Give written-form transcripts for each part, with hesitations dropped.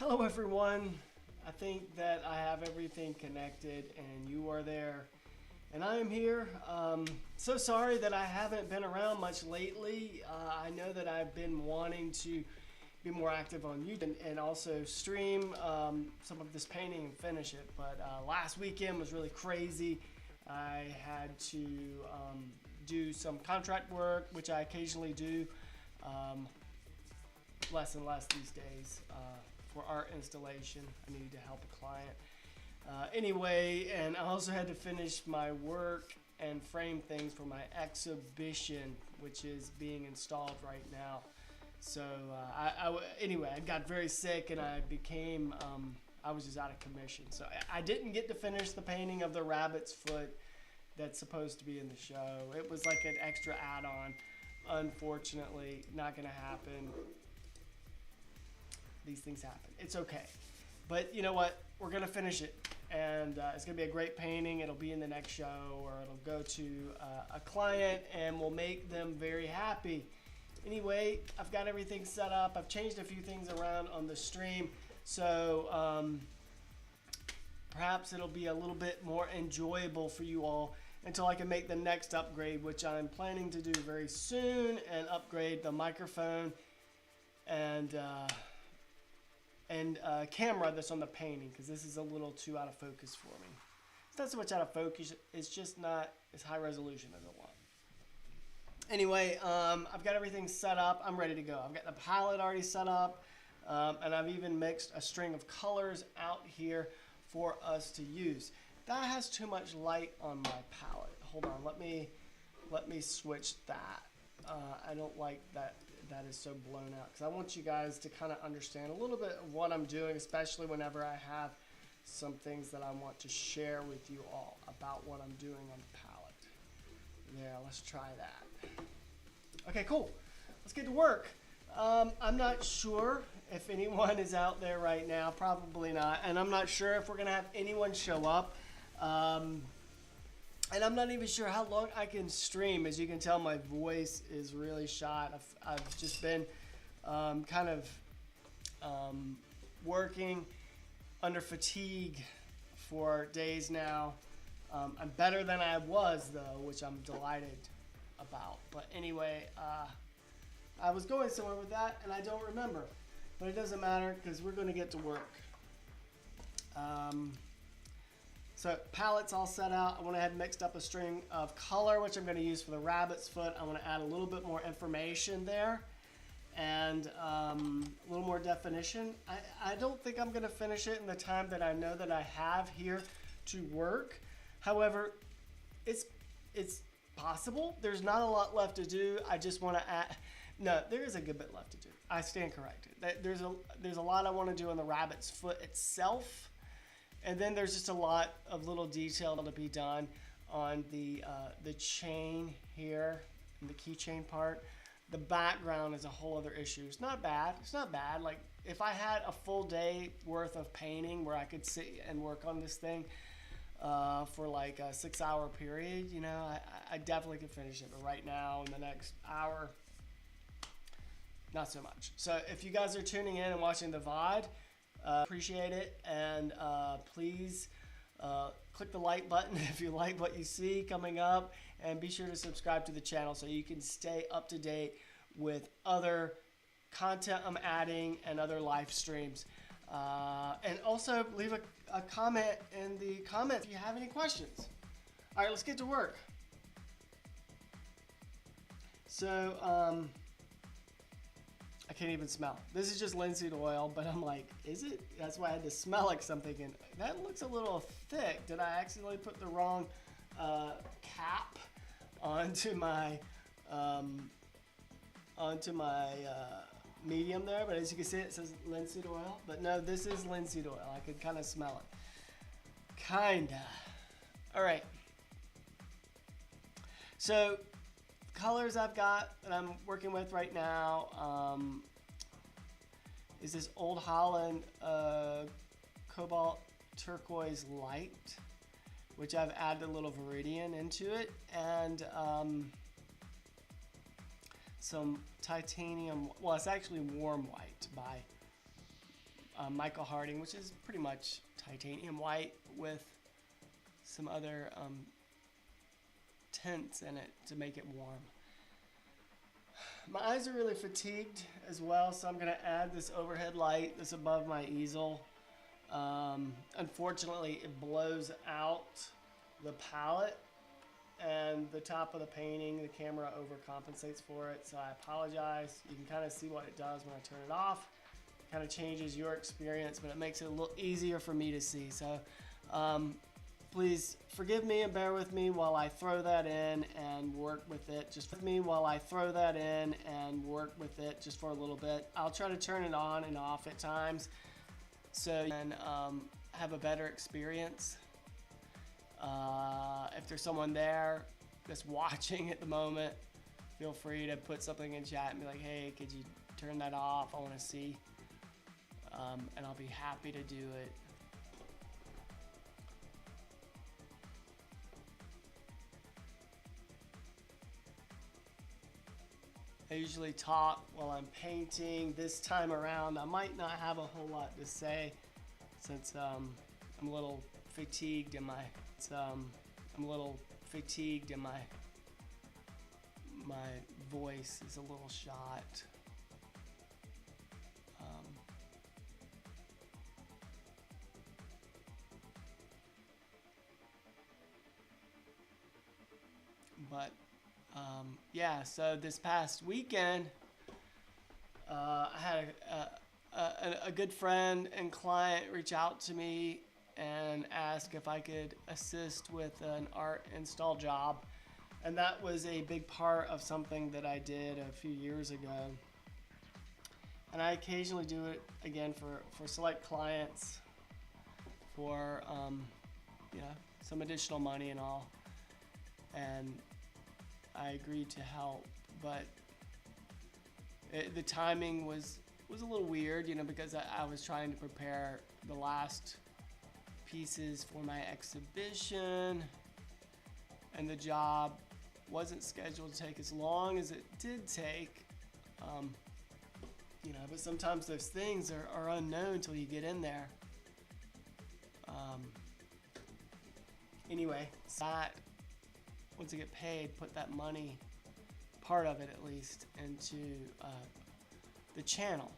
Hello everyone. I think that I have everything connected and you are there and I am here. So sorry that I haven't been around much lately. I know that I've been wanting to be more active on YouTube and also stream some of this painting and finish it, but last weekend was really crazy. I had to do some contract work, which I occasionally do, less and less these days, for art installation. I needed to help a client. Anyway, and I also had to finish my work and frame things for my exhibition, which is being installed right now. So anyway, I got very sick and I became, I was just out of commission. So I didn't get to finish the painting of the rabbit's foot that's supposed to be in the show. It was like an extra add-on. Unfortunately, not gonna happen. These things happen. It's okay. But you know what? We're gonna finish it. And it's gonna be a great painting. It'll be in the next show, or it'll go to a client and we'll make them very happy. Anyway, I've got everything set up. I've changed a few things around on the stream. So perhaps it'll be a little bit more enjoyable for you all until I can make the next upgrade, which I'm planning to do very soon, and upgrade the microphone and camera that's on the painting, because this is a little too out of focus for me. It's not so much out of focus, it's just not as high resolution as I want. Anyway, I've got everything set up. I'm ready to go. I've got the palette already set up, and I've even mixed a string of colors out here for us to use. That has too much light on my palette. Hold on, let me switch that. I don't like that is so blown out, because I want you guys to kind of understand a little bit of what I'm doing, especially whenever I have some things that I want to share with you all about what I'm doing on the palette. Yeah, let's try that. Okay, cool. Let's get to work. I'm not sure if anyone is out there right now. Probably not. And I'm not sure if we're going to have anyone show up. And I'm not even sure how long I can stream. As you can tell, my voice is really shot. I've just been kind of working under fatigue for days now. I'm better than I was, though, which I'm delighted about. But anyway, I was going somewhere with that, and I don't remember. But it doesn't matter, because we're going to get to work. So palette's all set out. I went ahead and mixed up a string of color, which I'm going to use for the rabbit's foot. I want to add a little bit more information there and a little more definition. I don't think I'm going to finish it in the time that I know that I have here to work. However, it's possible. There's not a lot left to do. I just want to add. No, there is a good bit left to do. I stand corrected. There's a lot I want to do on the rabbit's foot itself, and then there's just a lot of little detail to be done on the chain here, and the keychain part. The background is a whole other issue. It's not bad. It's not bad. Like if I had a full day worth of painting where I could sit and work on this thing for like a 6-hour period, you know, I definitely could finish it. But right now, in the next hour, not so much. So if you guys are tuning in and watching the VOD, appreciate it. And please click the like button if you like what you see coming up. And be sure to subscribe to the channel so you can stay up to date with other content I'm adding and other live streams. And also leave a comment in the comments if you have any questions. All right, let's get to work. So I can't even smell. This is just linseed oil, but I'm like, is it? That's why I had to smell like something. And that looks a little thick. Did I accidentally put the wrong cap onto my medium there? But as you can see, it says linseed oil. But no, this is linseed oil. I could kind of smell it. Kinda. All right. So colors I've got that I'm working with right now is this Old Holland Cobalt Turquoise Light, which I've added a little Viridian into it, and some titanium, well, it's actually warm white by Michael Harding, which is pretty much titanium white with some other tints in it to make it warm. My eyes are really fatigued as well, so I'm going to add this overhead light that's above my easel. Unfortunately, it blows out the palette and the top of the painting. The camera overcompensates for it, so I apologize. You can kind of see what it does when I turn it off. It kind of changes your experience, but it makes it a little easier for me to see. So please forgive me and bear with me while I throw that in and work with it. Just with me while I throw that in and work with it just for a little bit. I'll try to turn it on and off at times so you can have a better experience. If there's someone there that's watching at the moment, feel free to put something in chat and be like, hey, could you turn that off? I want to see. And I'll be happy to do it. I usually talk while I'm painting. This time around, I might not have a whole lot to say since I'm a little fatigued in my my voice is a little shot. Yeah, so this past weekend, I had a good friend and client reach out to me and ask if I could assist with an art install job. And that was a big part of something that I did a few years ago. And I occasionally do it again for select clients for you know, some additional money and all. And I agreed to help, but the timing was a little weird, you know, because I was trying to prepare the last pieces for my exhibition, and the job wasn't scheduled to take as long as it did take, you know, but sometimes those things are unknown until you get in there. Anyway, that once I get paid, put that money, part of it at least, into the channel.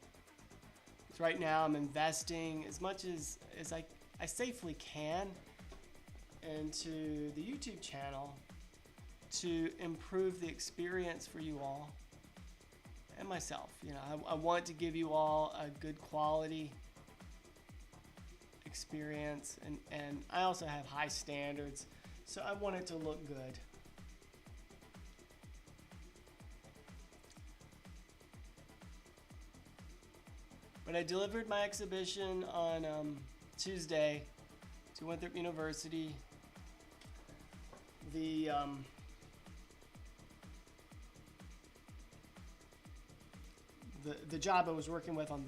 So right now I'm investing as much as I safely can into the YouTube channel to improve the experience for you all and myself. You know, I want to give you all a good quality experience, and I also have high standards, so I want it to look good. But I delivered my exhibition on Tuesday to Winthrop University. The job I was working with on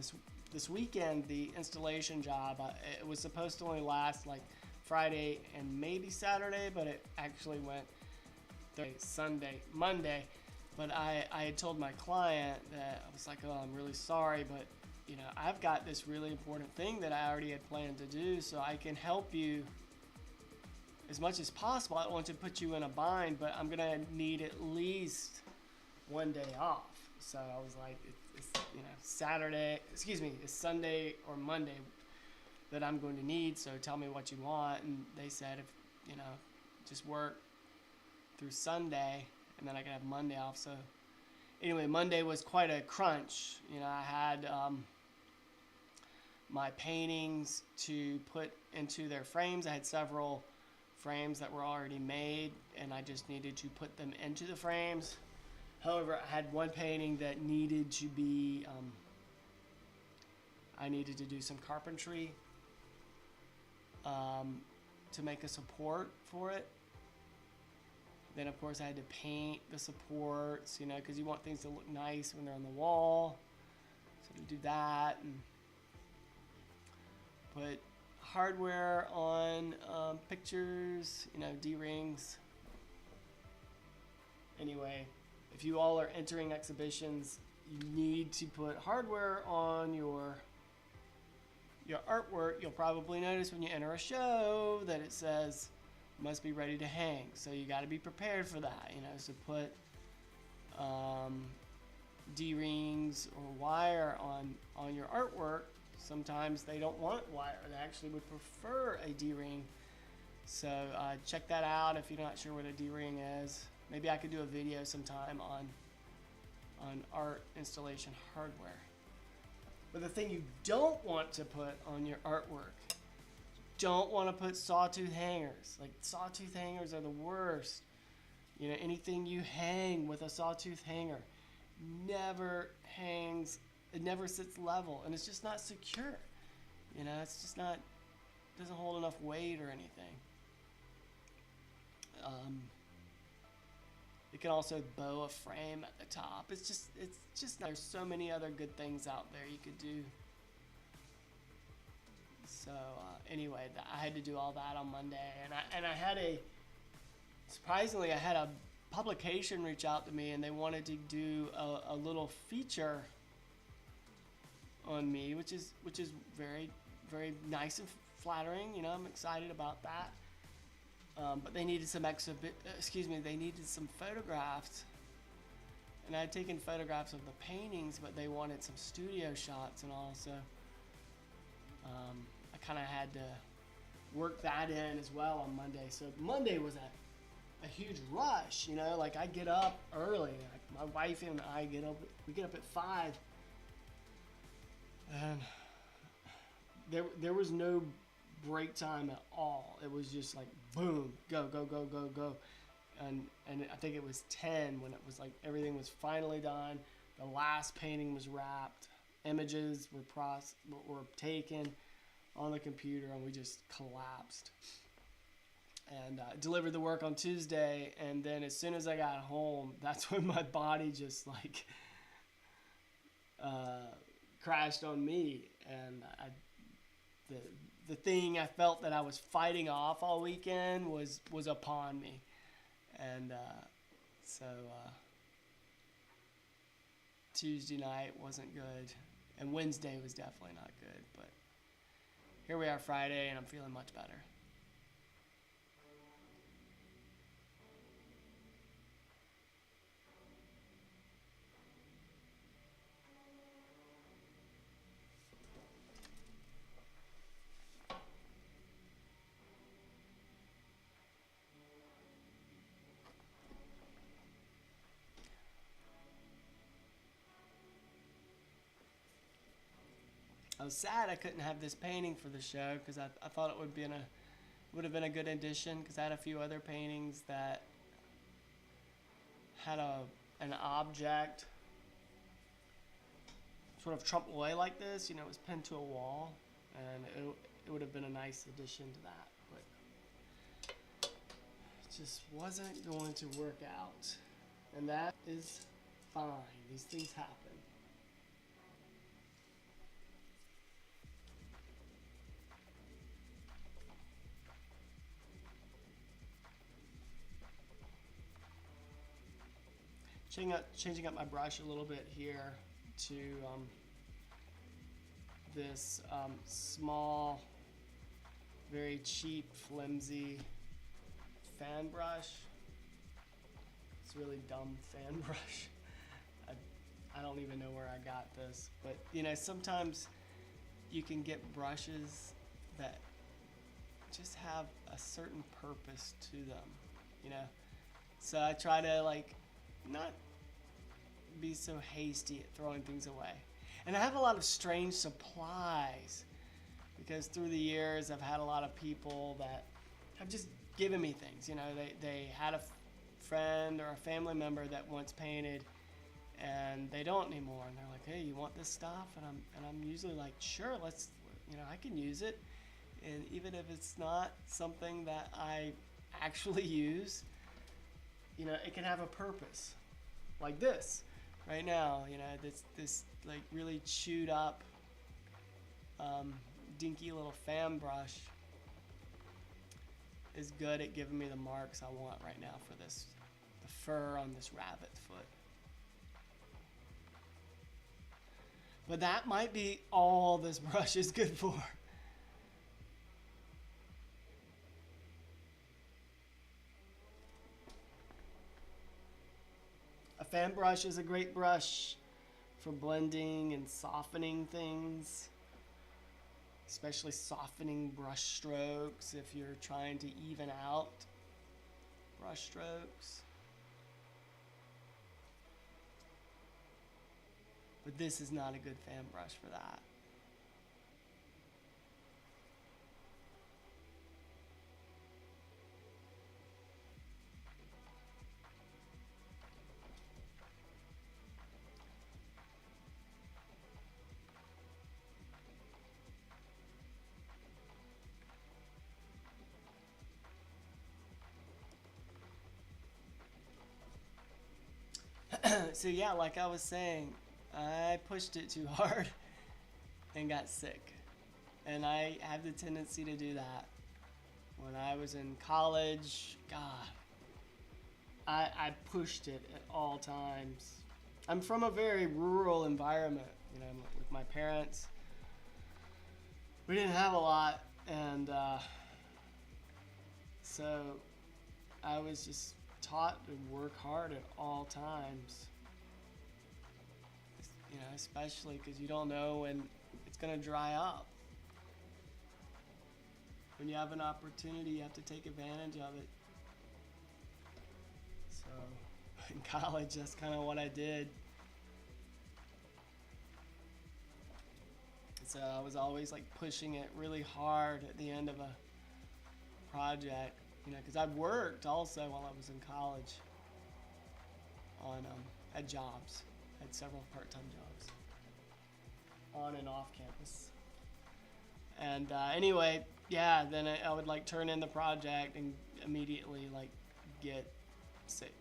this weekend, the installation job, it was supposed to only last like Friday and maybe Saturday, but it actually went Thursday, Sunday, Monday. But I had told my client that I was like, oh, I'm really sorry, but you know, I've got this really important thing that I already had planned to do, so I can help you as much as possible. I don't want to put you in a bind, but I'm gonna need at least one day off. So I was like, it's you know, it's Sunday or Monday that I'm going to need, so tell me what you want. And they said, if you know, just work through Sunday and then I can have Monday off. So anyway, Monday was quite a crunch. You know, I had my paintings to put into their frames. I had several frames that were already made, and I just needed to put them into the frames. However, I had one painting that needed to be, I needed to do some carpentry to make a support for it. Then, of course, I had to paint the supports, you know, because you want things to look nice when they're on the wall. So to do that and put hardware on pictures, you know, D-rings. Anyway, if you all are entering exhibitions, you need to put hardware on your your artwork, you'll probably notice when you enter a show that it says must be ready to hang. So you got to be prepared for that, you know. So put D-rings or wire on your artwork. Sometimes they don't want wire. They actually would prefer a D-ring. So check that out if you're not sure what a D-ring is. Maybe I could do a video sometime on art installation hardware. But the thing you don't want to put on your artwork, don't want to put sawtooth hangers. Like, sawtooth hangers are the worst. You know, anything you hang with a sawtooth hanger never hangs, it never sits level, and it's just not secure. You know, it's just not, doesn't hold enough weight or anything. It can also bow a frame at the top. It's just there's so many other good things out there you could do. So anyway, I had to do all that on Monday, and I had surprisingly I had a publication reach out to me, and they wanted to do a little feature on me, which is very, very nice and flattering. You know, I'm excited about that. But they needed some they needed some photographs, and I had taken photographs of the paintings, but they wanted some studio shots and all, so I kind of had to work that in as well on Monday. So Monday was a huge rush, you know, like I get up early, like my wife and I we get up at 5, and there was no break time at all. It was just like boom, go, and I think it was 10 when it was like everything was finally done. The last painting was wrapped, images were taken on the computer, and we just collapsed. And delivered the work on Tuesday, and then as soon as I got home, that's when my body just like crashed on me, and the thing I felt that I was fighting off all weekend was upon me, and so Tuesday night wasn't good, and Wednesday was definitely not good, but here we are Friday, and I'm feeling much better. I was sad I couldn't have this painting for the show, because I thought it would have been a good addition, because I had a few other paintings that had an object sort of trompe l'oeil like this, you know, it was pinned to a wall, and it would have been a nice addition to that, but it just wasn't going to work out, and that is fine. These things happen. Changing up my brush a little bit here to this small, very cheap, flimsy fan brush. It's a really dumb fan brush. I don't even know where I got this, but you know, sometimes you can get brushes that just have a certain purpose to them, you know. So I try to like not be so hasty at throwing things away. And I have a lot of strange supplies, because through the years I've had a lot of people that have just given me things. You know, they had a friend or a family member that once painted, and they don't anymore, and they're like, hey, you want this stuff? And I'm usually like, sure, let's, you know, I can use it. And even if it's not something that I actually use, you know, it can have a purpose. Like this right now, you know, this like really chewed up dinky little fan brush is good at giving me the marks I want right now for the fur on this rabbit's foot. But that might be all this brush is good for. A fan brush is a great brush for blending and softening things, especially softening brush strokes if you're trying to even out brush strokes. But this is not a good fan brush for that. So yeah, like I was saying, I pushed it too hard and got sick. And I have the tendency to do that. When I was in college, God, I pushed it at all times. I'm from a very rural environment, you know, with my parents. We didn't have a lot, and so I was just taught to work hard at all times. You know, especially because you don't know when it's going to dry up. When you have an opportunity, you have to take advantage of it. So, in college, that's kind of what I did. So I was always like pushing it really hard at the end of a project, you know, because I worked also while I was in college on at jobs, had several part-time jobs on and off campus. And anyway, yeah, then I would like turn in the project and immediately like get sick.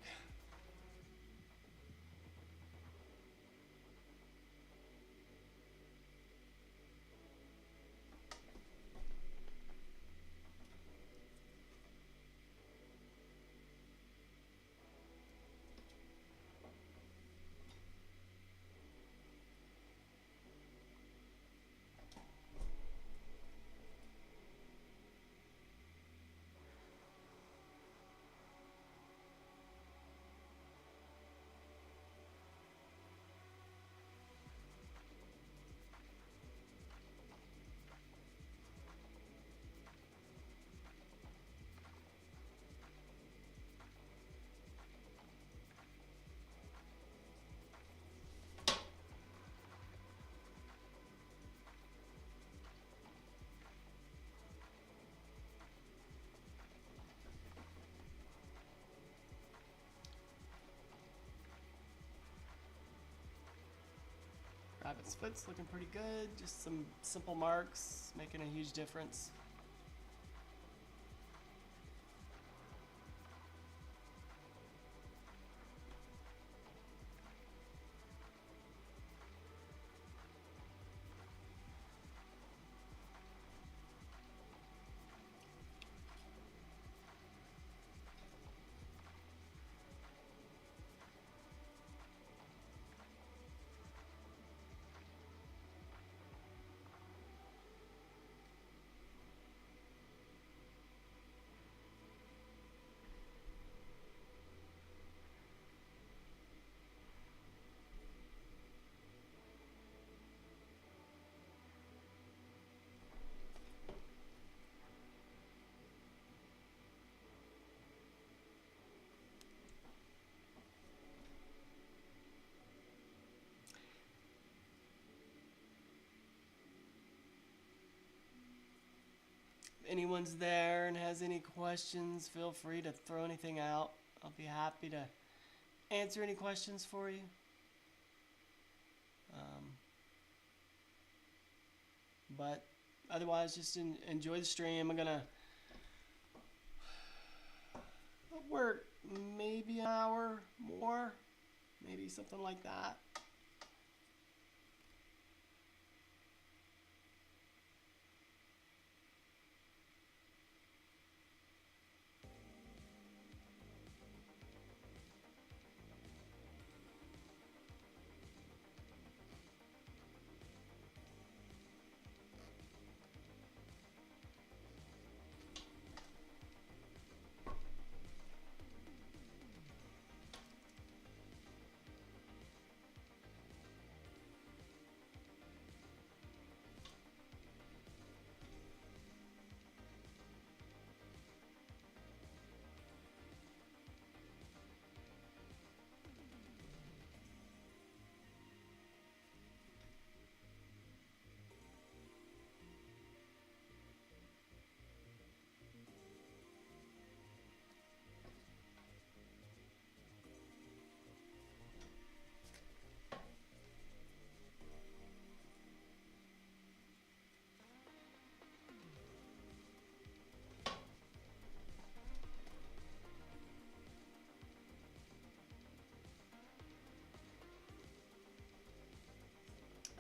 Rabbit's foot's looking pretty good. Just some simple marks, making a huge difference. Anyone's there and has any questions, feel free to throw anything out. I'll be happy to answer any questions for you. But otherwise, just enjoy the stream. I'm gonna work maybe an hour more, maybe something like that.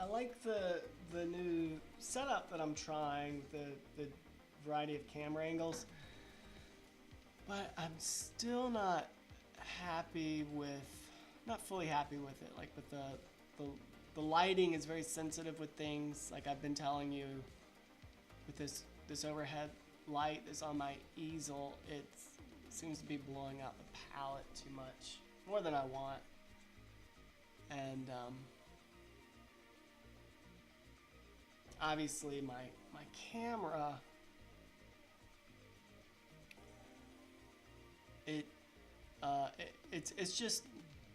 I like the new setup that I'm trying, the variety of camera angles, but I'm still not happy with, not fully happy with it. Like with the lighting is very sensitive with things. Like I've been telling you, with this overhead light that's on my easel, it seems to be blowing out the palette too much, more than I want. And obviously my camera, it's just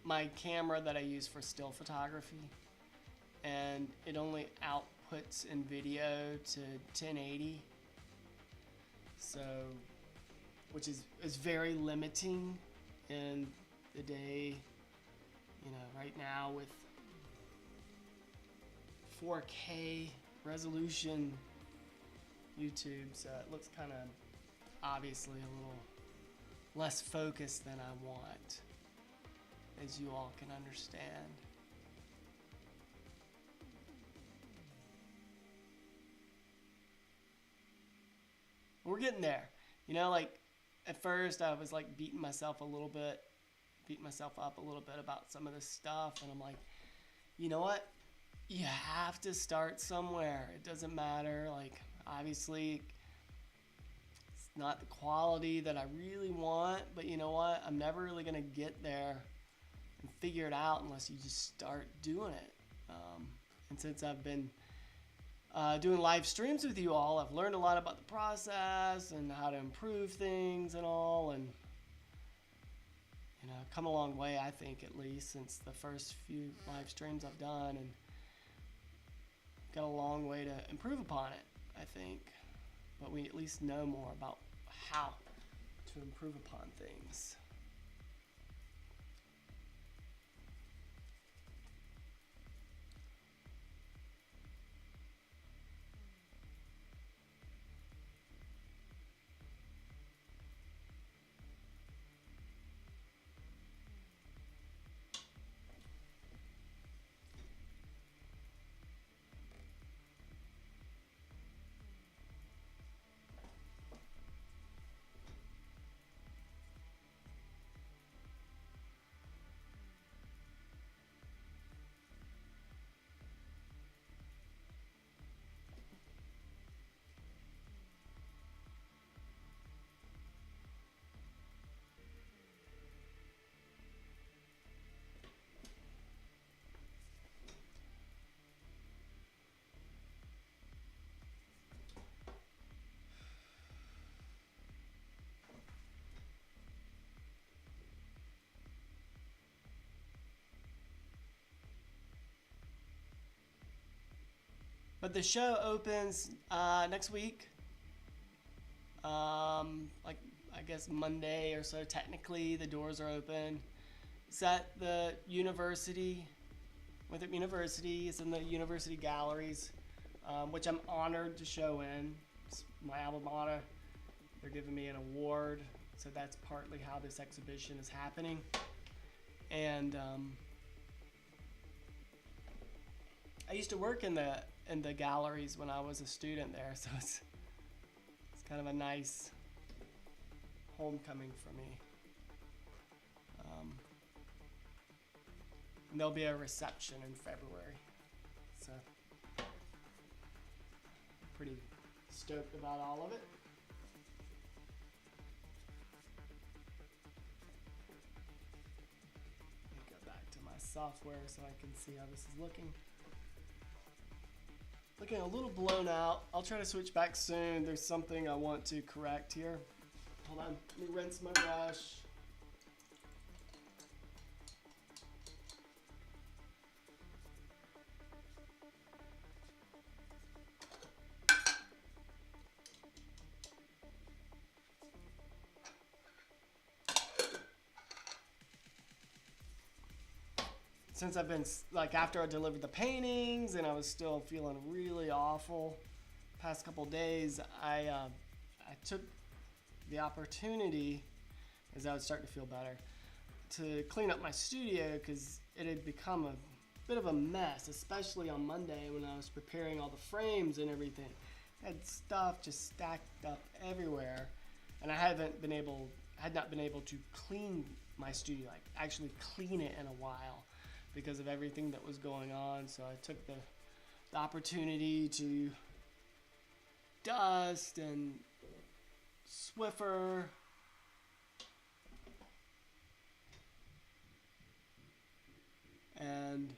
my camera that I use for still photography, and it only outputs in video to 1080, so which is very limiting in the day, you know, right now with 4K resolution YouTube, so it looks kind of obviously a little less focused than I want, as you all can understand. We're getting there. You know, like at first I was like beating myself up a little bit about some of this stuff, and I'm like, you know what? You have to start somewhere. It doesn't matter. Like, obviously, it's not the quality that I really want, but you know what? I'm never really going to get there and figure it out unless you just start doing it. And since I've been doing live streams with you all, I've learned a lot about the process and how to improve things and all, and you know, come a long way, I think, at least since the first few live streams I've done, and got a long way to improve upon it, I think. But we at least know more about how to improve upon things. But the show opens next week. Like, I guess Monday or so, technically, the doors are open. It's at the university. Winthrop University. It's in the university galleries, which I'm honored to show in. It's my alma mater. They're giving me an award, so that's partly how this exhibition is happening. And I used to work in the galleries when I was a student there, so it's kind of a nice homecoming for me. And there'll be a reception in February, so pretty stoked about all of it. Let me go back to my software so I can see how this is looking. Looking a little blown out. I'll try to switch back soon. There's something I want to correct here. Hold on, let me rinse my brush. Since I've been, like, after I delivered the paintings and I was still feeling really awful past couple days, I took the opportunity, as I was starting to feel better, to clean up my studio because it had become a bit of a mess, especially on Monday when I was preparing all the frames and everything. I had stuff just stacked up everywhere, and I had not been able to clean my studio, like actually clean it in a while because of everything that was going on. So I took the opportunity to dust and Swiffer and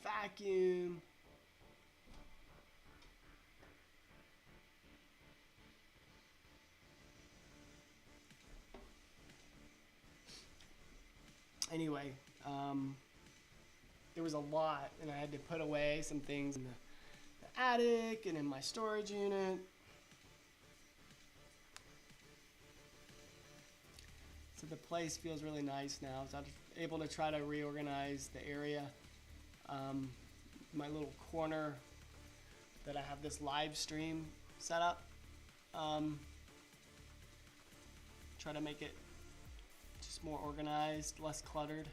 vacuum. Anyway, there was a lot, and I had to put away some things in the attic and in my storage unit. So the place feels really nice now. So I'm able to try to reorganize the area. My little corner that I have this live stream set up. Try to make it just more organized, less cluttered.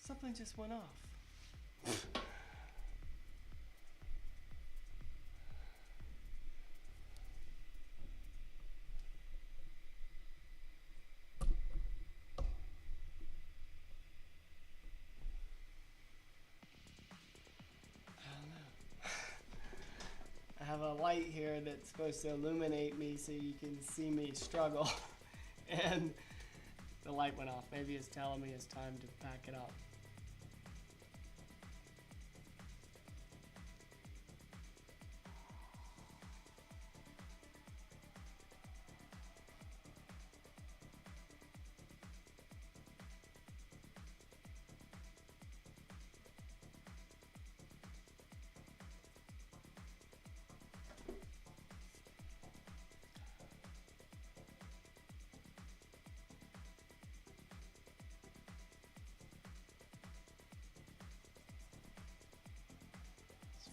Something just went off. I have a light here that's supposed to illuminate me so you can see me struggle. And the light went off. Maybe it's telling me it's time to pack it up.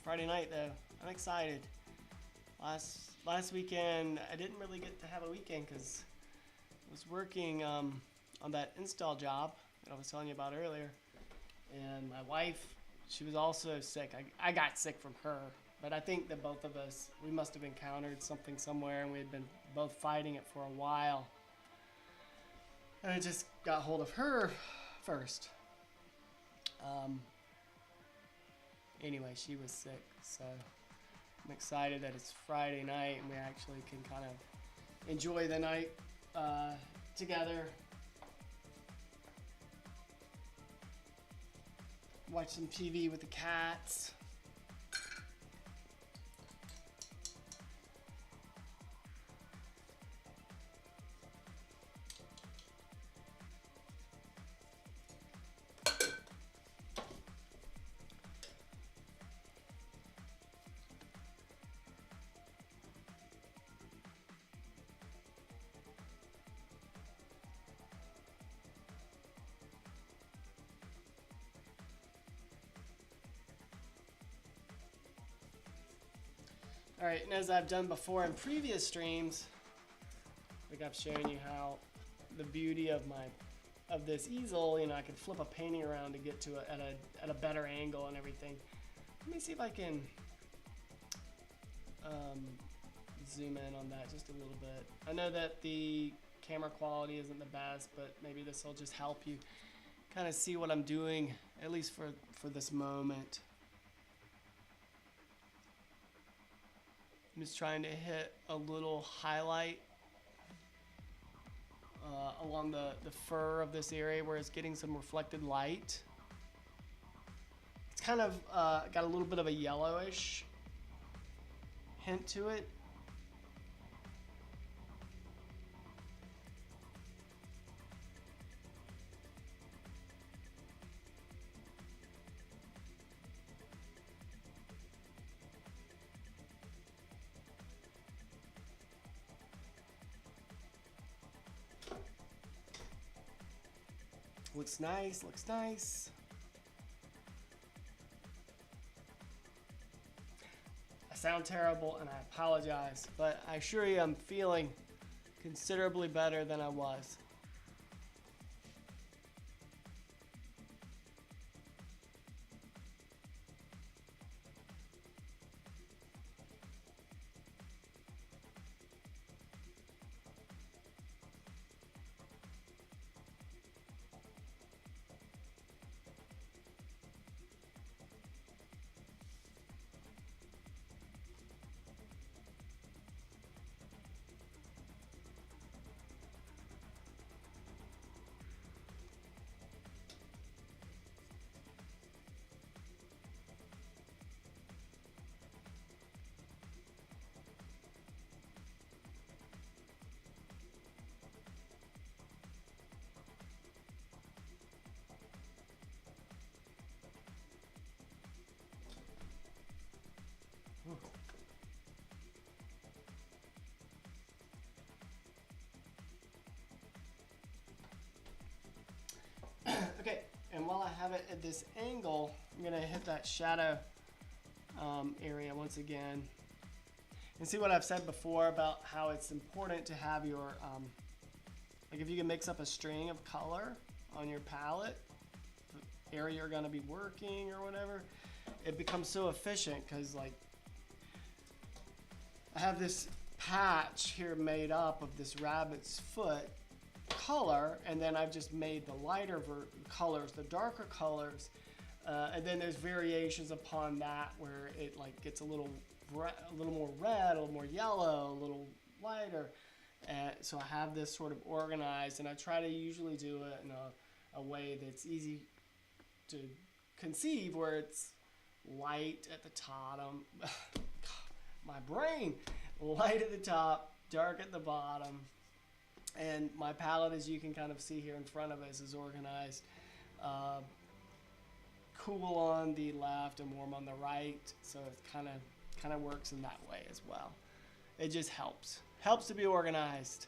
Friday night though, I'm excited. Last weekend I didn't really get to have a weekend because I was working on that install job that I was telling you about earlier, and my wife, she was also sick. I got sick from her, but I think that both of us, we must have encountered something somewhere, and we had been both fighting it for a while, and I just got hold of her first. Anyway, she was sick, so I'm excited that it's Friday night and we actually can kind of enjoy the night together. Watch some TV with the cats. Alright, and as I've done before in previous streams, like I've shown you how the beauty of this easel, you know, I could flip a painting around to get to it at a better angle and everything. Let me see if I can zoom in on that just a little bit. I know that the camera quality isn't the best, but maybe this will just help you kind of see what I'm doing, at least for this moment. I'm just trying to hit a little highlight along the fur of this area where it's getting some reflected light. It's kind of got a little bit of a yellowish hint to it. Looks nice, looks nice. I sound terrible and I apologize, but I assure you I'm feeling considerably better than I was. Okay, and while I have it at this angle, I'm gonna hit that shadow area once again. And see what I've said before about how it's important to have your, like if you can mix up a string of color on your palette, the area you're gonna be working or whatever, it becomes so efficient because like, I have this patch here made up of this rabbit's foot color, and then I've just made the lighter colors, the darker colors, and then there's variations upon that where it like gets a little more red, a little more yellow, a little lighter. So I have this sort of organized, and I try to usually do it in a way that's easy to conceive, where it's light at the top. My brain, light at the top, dark at the bottom. And my palette, as you can kind of see here in front of us, is organized cool on the left and warm on the right, so it kind of works in that way as well. It just helps to be organized.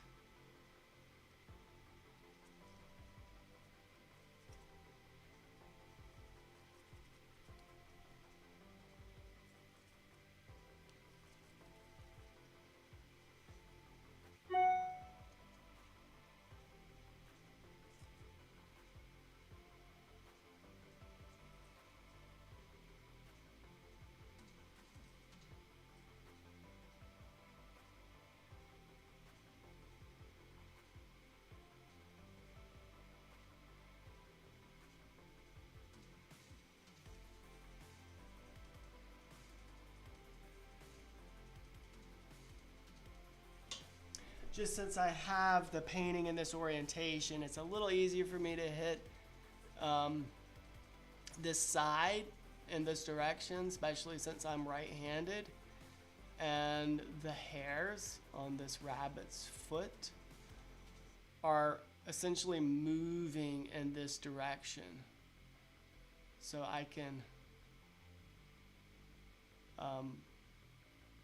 Just since I have the painting in this orientation, it's a little easier for me to hit this side in this direction, especially since I'm right-handed. And the hairs on this rabbit's foot are essentially moving in this direction. So I can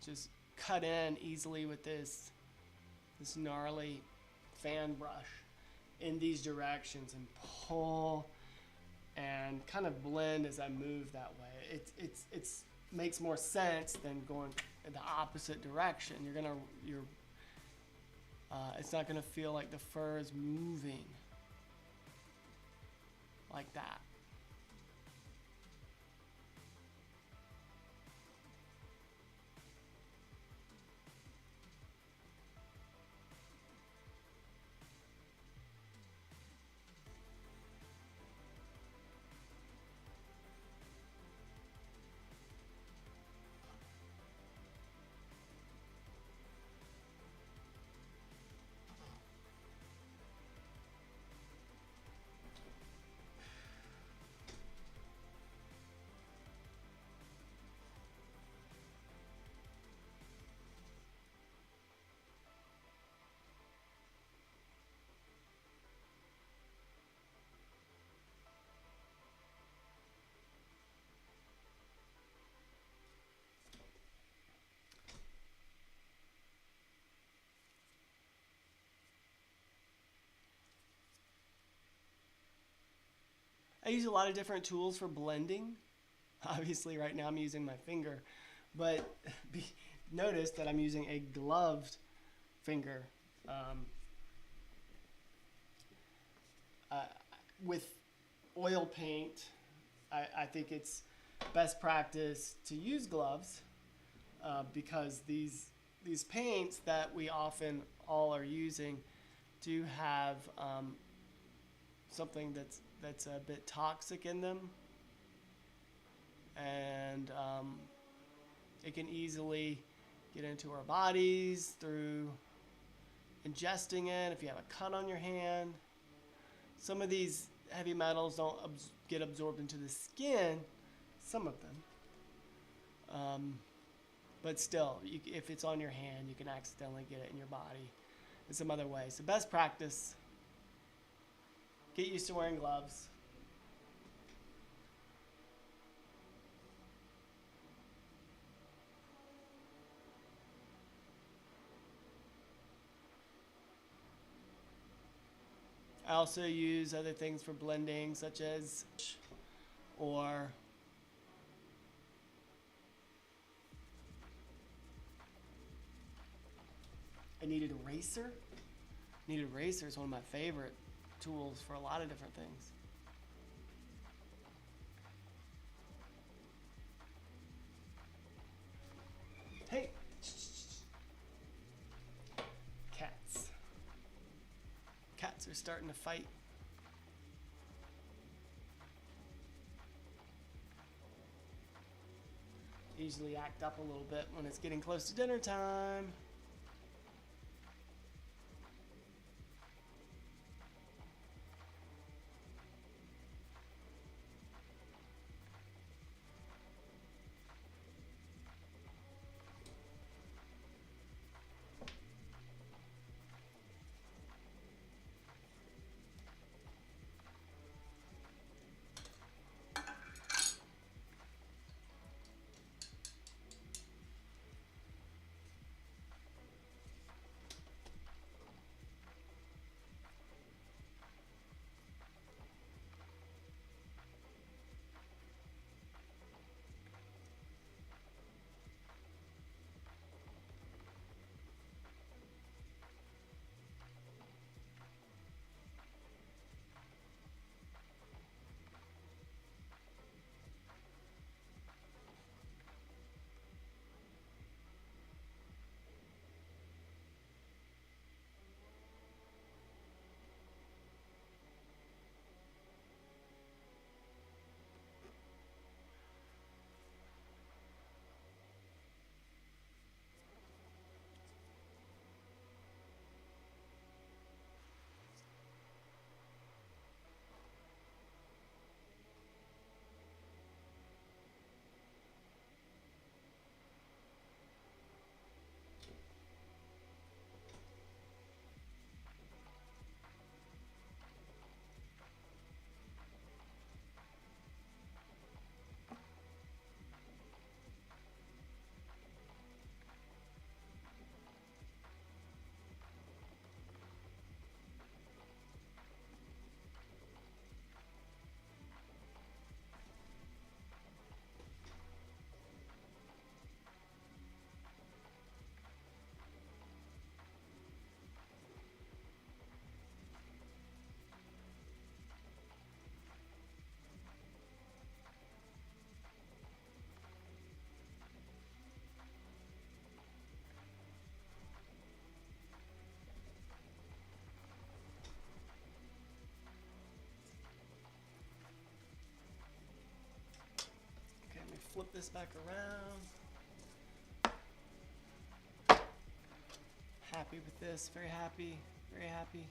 just cut in easily with this gnarly fan brush in these directions and pull and kind of blend as I move that way. It's makes more sense than going in the opposite direction. It's not going to feel like the fur is moving like that. I use a lot of different tools for blending. Obviously, right now I'm using my finger, but notice that I'm using a gloved finger. Uh, with oil paint, I think it's best practice to use gloves because these paints that we often all are using do have something that's a bit toxic in them, and it can easily get into our bodies through ingesting it. If you have a cut on your hand, some of these heavy metals don't get absorbed into the skin, some of them, but still, if it's on your hand, you can accidentally get it in your body in some other way. So best practice, get used to wearing gloves. I also use other things for blending, such as, or a kneaded eraser. Kneaded eraser is one of my favorite tools for a lot of different things. Hey! Cats. Cats are starting to fight. Usually act up a little bit when it's getting close to dinner time. this back around. Happy with this, very happy, very happy.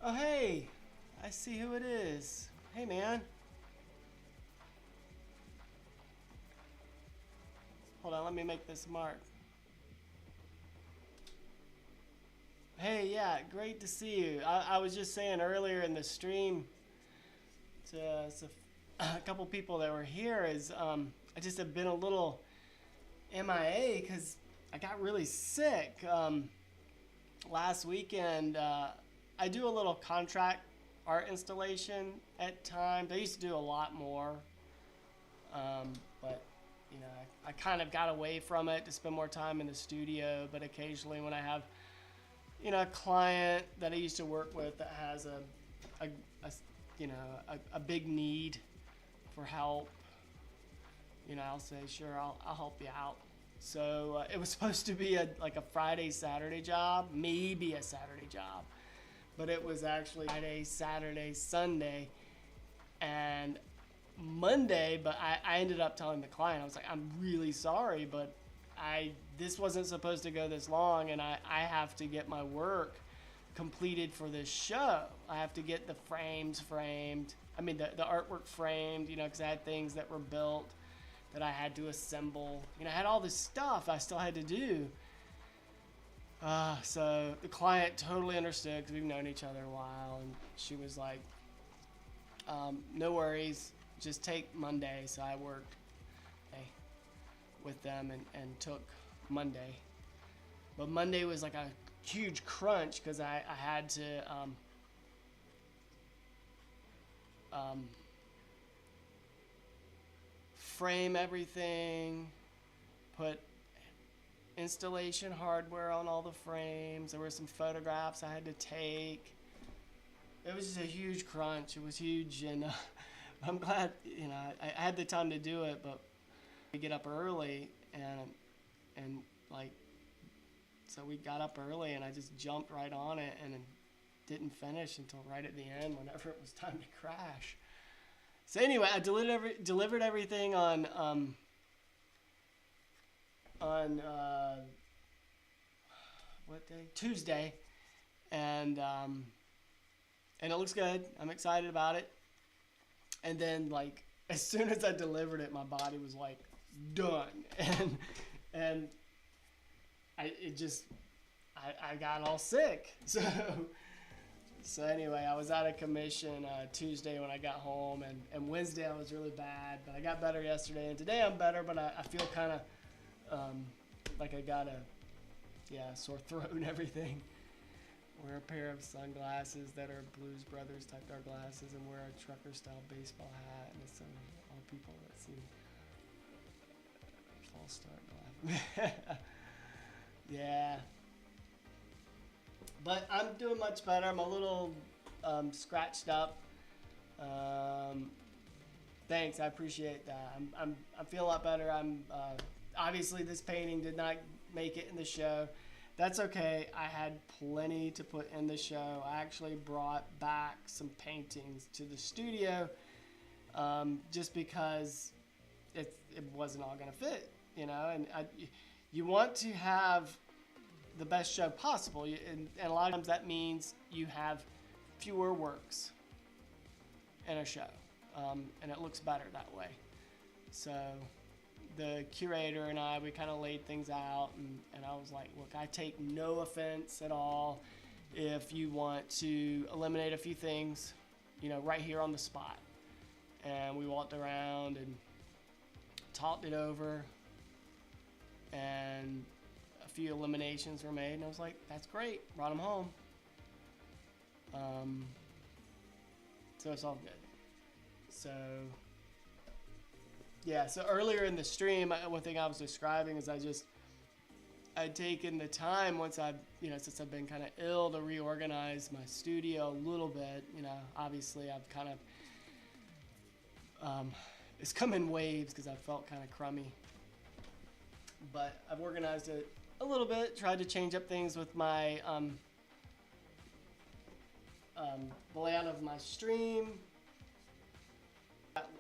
Oh, hey, I see who it is. Hey, man. Hold on, let me make this mark. Hey, yeah, great to see you. I was just saying earlier in the stream to a couple people that were here is I just have been a little MIA because I got really sick last weekend. I do a little contract art installation at times. I used to do a lot more, but you know, I kind of got away from it to spend more time in the studio. But occasionally, when I have, you know, a client that I used to work with that has a big need for help, you know, I'll say, sure, I'll help you out. So it was supposed to be like a Friday, Saturday job, maybe a Saturday job. But it was actually Friday, Saturday, Sunday, and Monday. But I ended up telling the client, I was like, I'm really sorry, but this wasn't supposed to go this long, and I have to get my work completed for this show. I have to get the frames framed. I mean, the artwork framed, you know, because I had things that were built that I had to assemble. You know, I had all this stuff I still had to do. So the client totally understood because we've known each other a while, and she was like, no worries, just take Monday. So I worked with them and took Monday. But Monday was like a huge crunch because I had to frame everything, put installation hardware on all the frames. There were some photographs I had to take. It was just a huge crunch. It was huge, and I'm glad, you know, I had the time to do it, but we get up early and like, so we got up early and I just jumped right on it and didn't finish until right at the end whenever it was time to crash. So anyway, I delivered everything on what day? Tuesday, and it looks good. I'm excited about it. And then, like, as soon as I delivered it, my body was like done, and I got all sick. So anyway, I was out of commission Tuesday when I got home, and Wednesday I was really bad, but I got better yesterday, and today I'm better, but I feel kind of like I got a sore throat and everything. Wear a pair of sunglasses that are Blues Brothers type dark glasses, and wear a trucker style baseball hat, and it's all people that see false start laughing. Yeah. But I'm doing much better. I'm a little scratched up. Thanks, I appreciate that. I feel a lot better. Obviously this painting did not make it in the show. That's okay. I had plenty to put in the show. I actually brought back some paintings to the studio just because it wasn't all gonna fit, you know. And you want to have the best show possible, and a lot of times that means you have fewer works in a show, and it looks better that way. So the curator and we kind of laid things out, and I was like, look, I take no offense at all if you want to eliminate a few things, you know, right here on the spot. And we walked around and talked it over, and a few eliminations were made, and I was like, that's great, brought them home. So it's all good. So yeah, so earlier in the stream, one thing I was describing is I'd taken the time once since I've been kind of ill, to reorganize my studio a little bit. You know, obviously I've kind of It's come in waves because I felt kind of crummy. But I've organized it a little bit, tried to change up things with my the layout of my stream.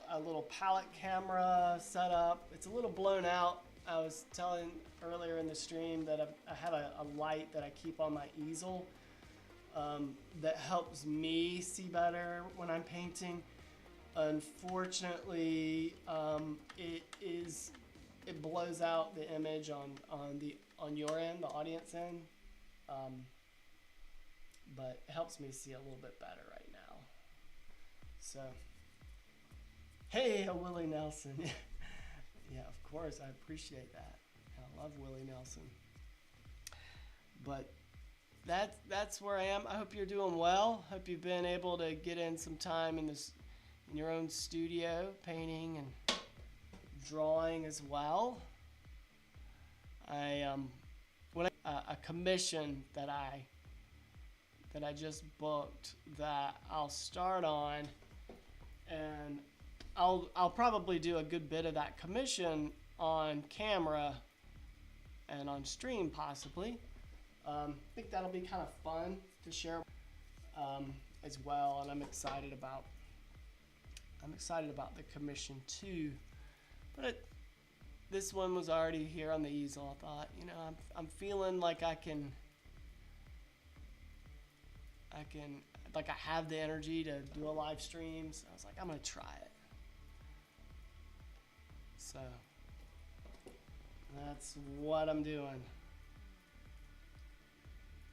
A little palette camera set up. It's a little blown out. I was telling earlier in the stream that I have a light that I keep on my easel that helps me see better when I'm painting. Unfortunately, it blows out the image on your end, the audience end, but it helps me see a little bit better right now. So, hey, Willie Nelson. Yeah, of course, I appreciate that. I love Willie Nelson. But that's where I am. I hope you're doing well. Hope you've been able to get in some time in your own studio, painting and drawing as well. A commission that I just booked that I'll start on, and I'll probably do a good bit of that commission on camera and on stream possibly. I think that'll be kind of fun to share as well, and I'm excited about the commission too. But this one was already here on the easel. I thought, I'm feeling like I have the energy to do a live stream. So I was like, I'm gonna try it. So that's what I'm doing.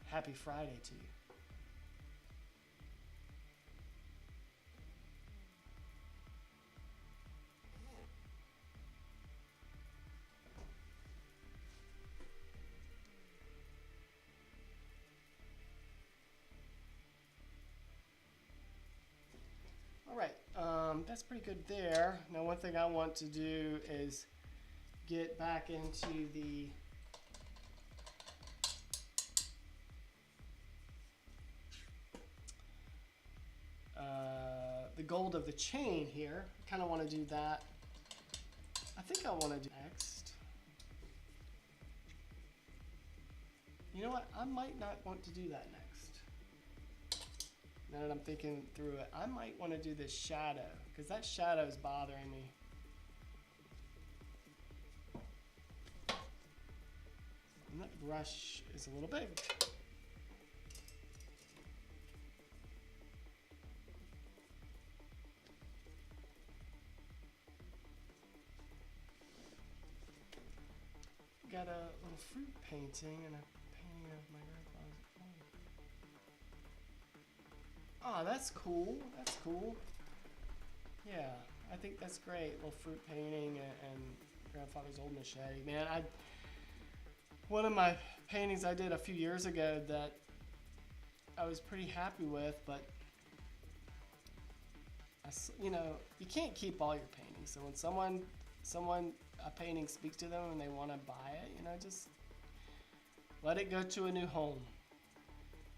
Happy Friday to you. All right, that's pretty good there. Now, one thing I want to do is get back into the gold of the chain here. I kind of want to do that. I think I want to do next. You know what? I might not want to do that next. Now that I'm thinking through it, I might want to do this shadow because that shadow is bothering me. And that brush is a little big. Got a little fruit painting and a painting of my grandfather's. Oh, that's cool. That's cool. Yeah, I think that's great. Little fruit painting and grandfather's old machete. Man, one of my paintings I did a few years ago that I was pretty happy with, but you can't keep all your paintings. So when someone a painting speaks to them and they want to buy it, just let it go to a new home.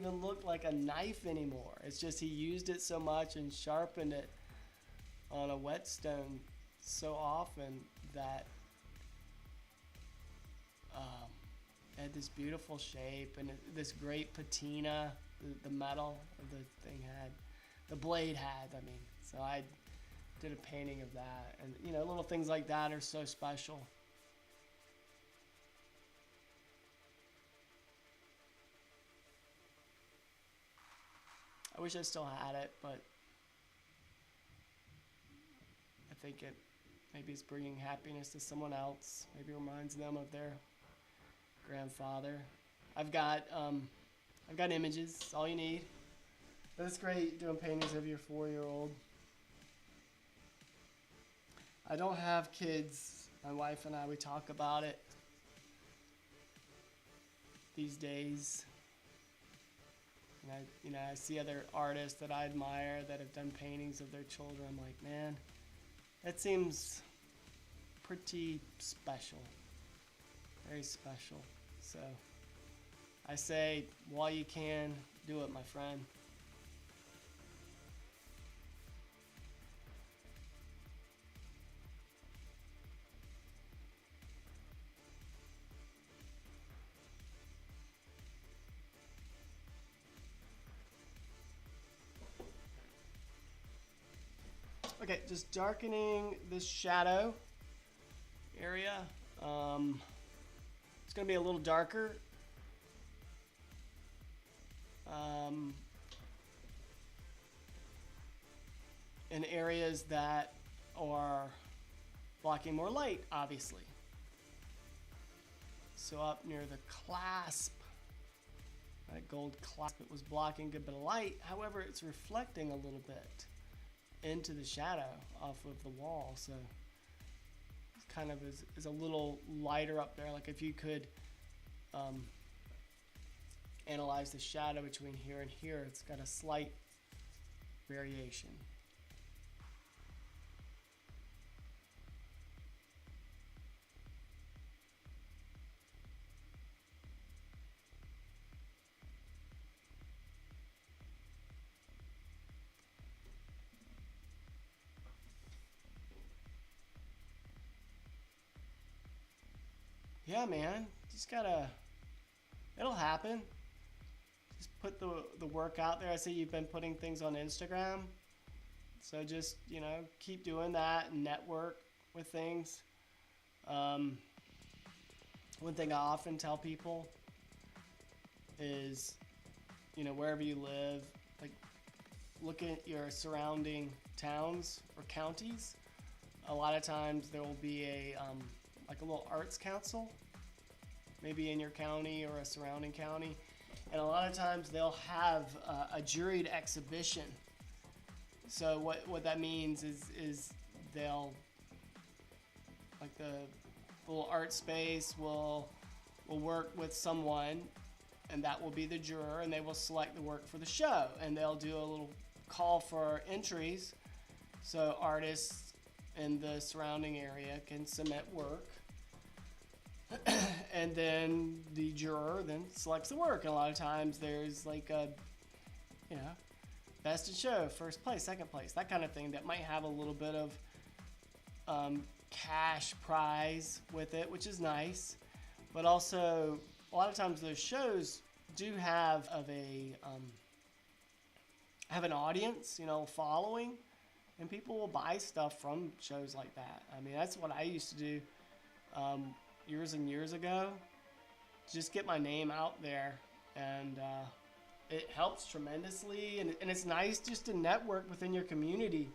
It doesn't look like a knife anymore. It's just he used it so much and sharpened it on a whetstone so often that it had this beautiful shape and this great patina the metal of the thing had, the blade had, so I did a painting of that, and little things like that are so special. I wish I still had it, but I think maybe it's bringing happiness to someone else. Maybe it reminds them of their grandfather. I've got images, all you need. But it's great doing paintings of your 4-year-old. I don't have kids. My wife and we talk about it these days. And I see other artists that I admire that have done paintings of their children. I'm like, man, that seems pretty special. Very special. So I say, while you can, do it, my friend. Okay, just darkening this shadow area. It's going to be a little darker. In areas that are blocking more light, obviously. So up near the clasp, that gold clasp, it was blocking a good bit of light. However, it's reflecting a little bit into the shadow off of the wall. So it kind of is a little lighter up there. Like if you could analyze the shadow between here and here, it's got a slight variation. Yeah, man, just gotta, it'll happen. Just put the work out there. I see you've been putting things on Instagram. So just, you know, keep doing that and network with things. One thing I often tell people is, you know, wherever you live, like look at your surrounding towns or counties. A lot of times there will be a like a little arts council, maybe in your county or a surrounding county, and a lot of times they'll have a juried exhibition. So what that means is they'll, like the little art space will work with someone, and that will be the juror, and they will select the work for the show, and they'll do a little call for entries so artists in the surrounding area can submit work. And then the juror then selects the work. And a lot of times there's like a, you know, best in show, first place, second place, that kind of thing that might have a little bit of cash prize with it, which is nice. But also, a lot of times those shows do have have an audience, you know, following, and people will buy stuff from shows like that. I mean, that's what I used to do years and years ago. Just get my name out there, and it helps tremendously. And it's nice just to network within your community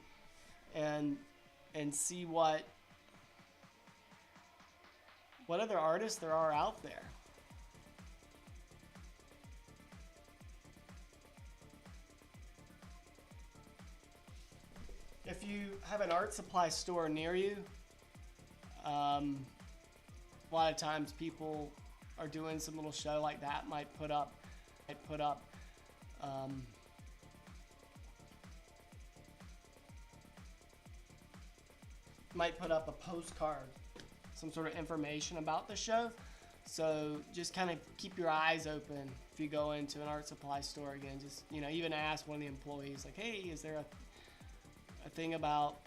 and see what other artists there are out there. If you have an art supply store near you, a lot of times people are doing some little show like that, might put up a postcard, some sort of information about the show. So just kind of keep your eyes open if you go into an art supply store again. Just, you know, even ask one of the employees, like, hey, is there a thing about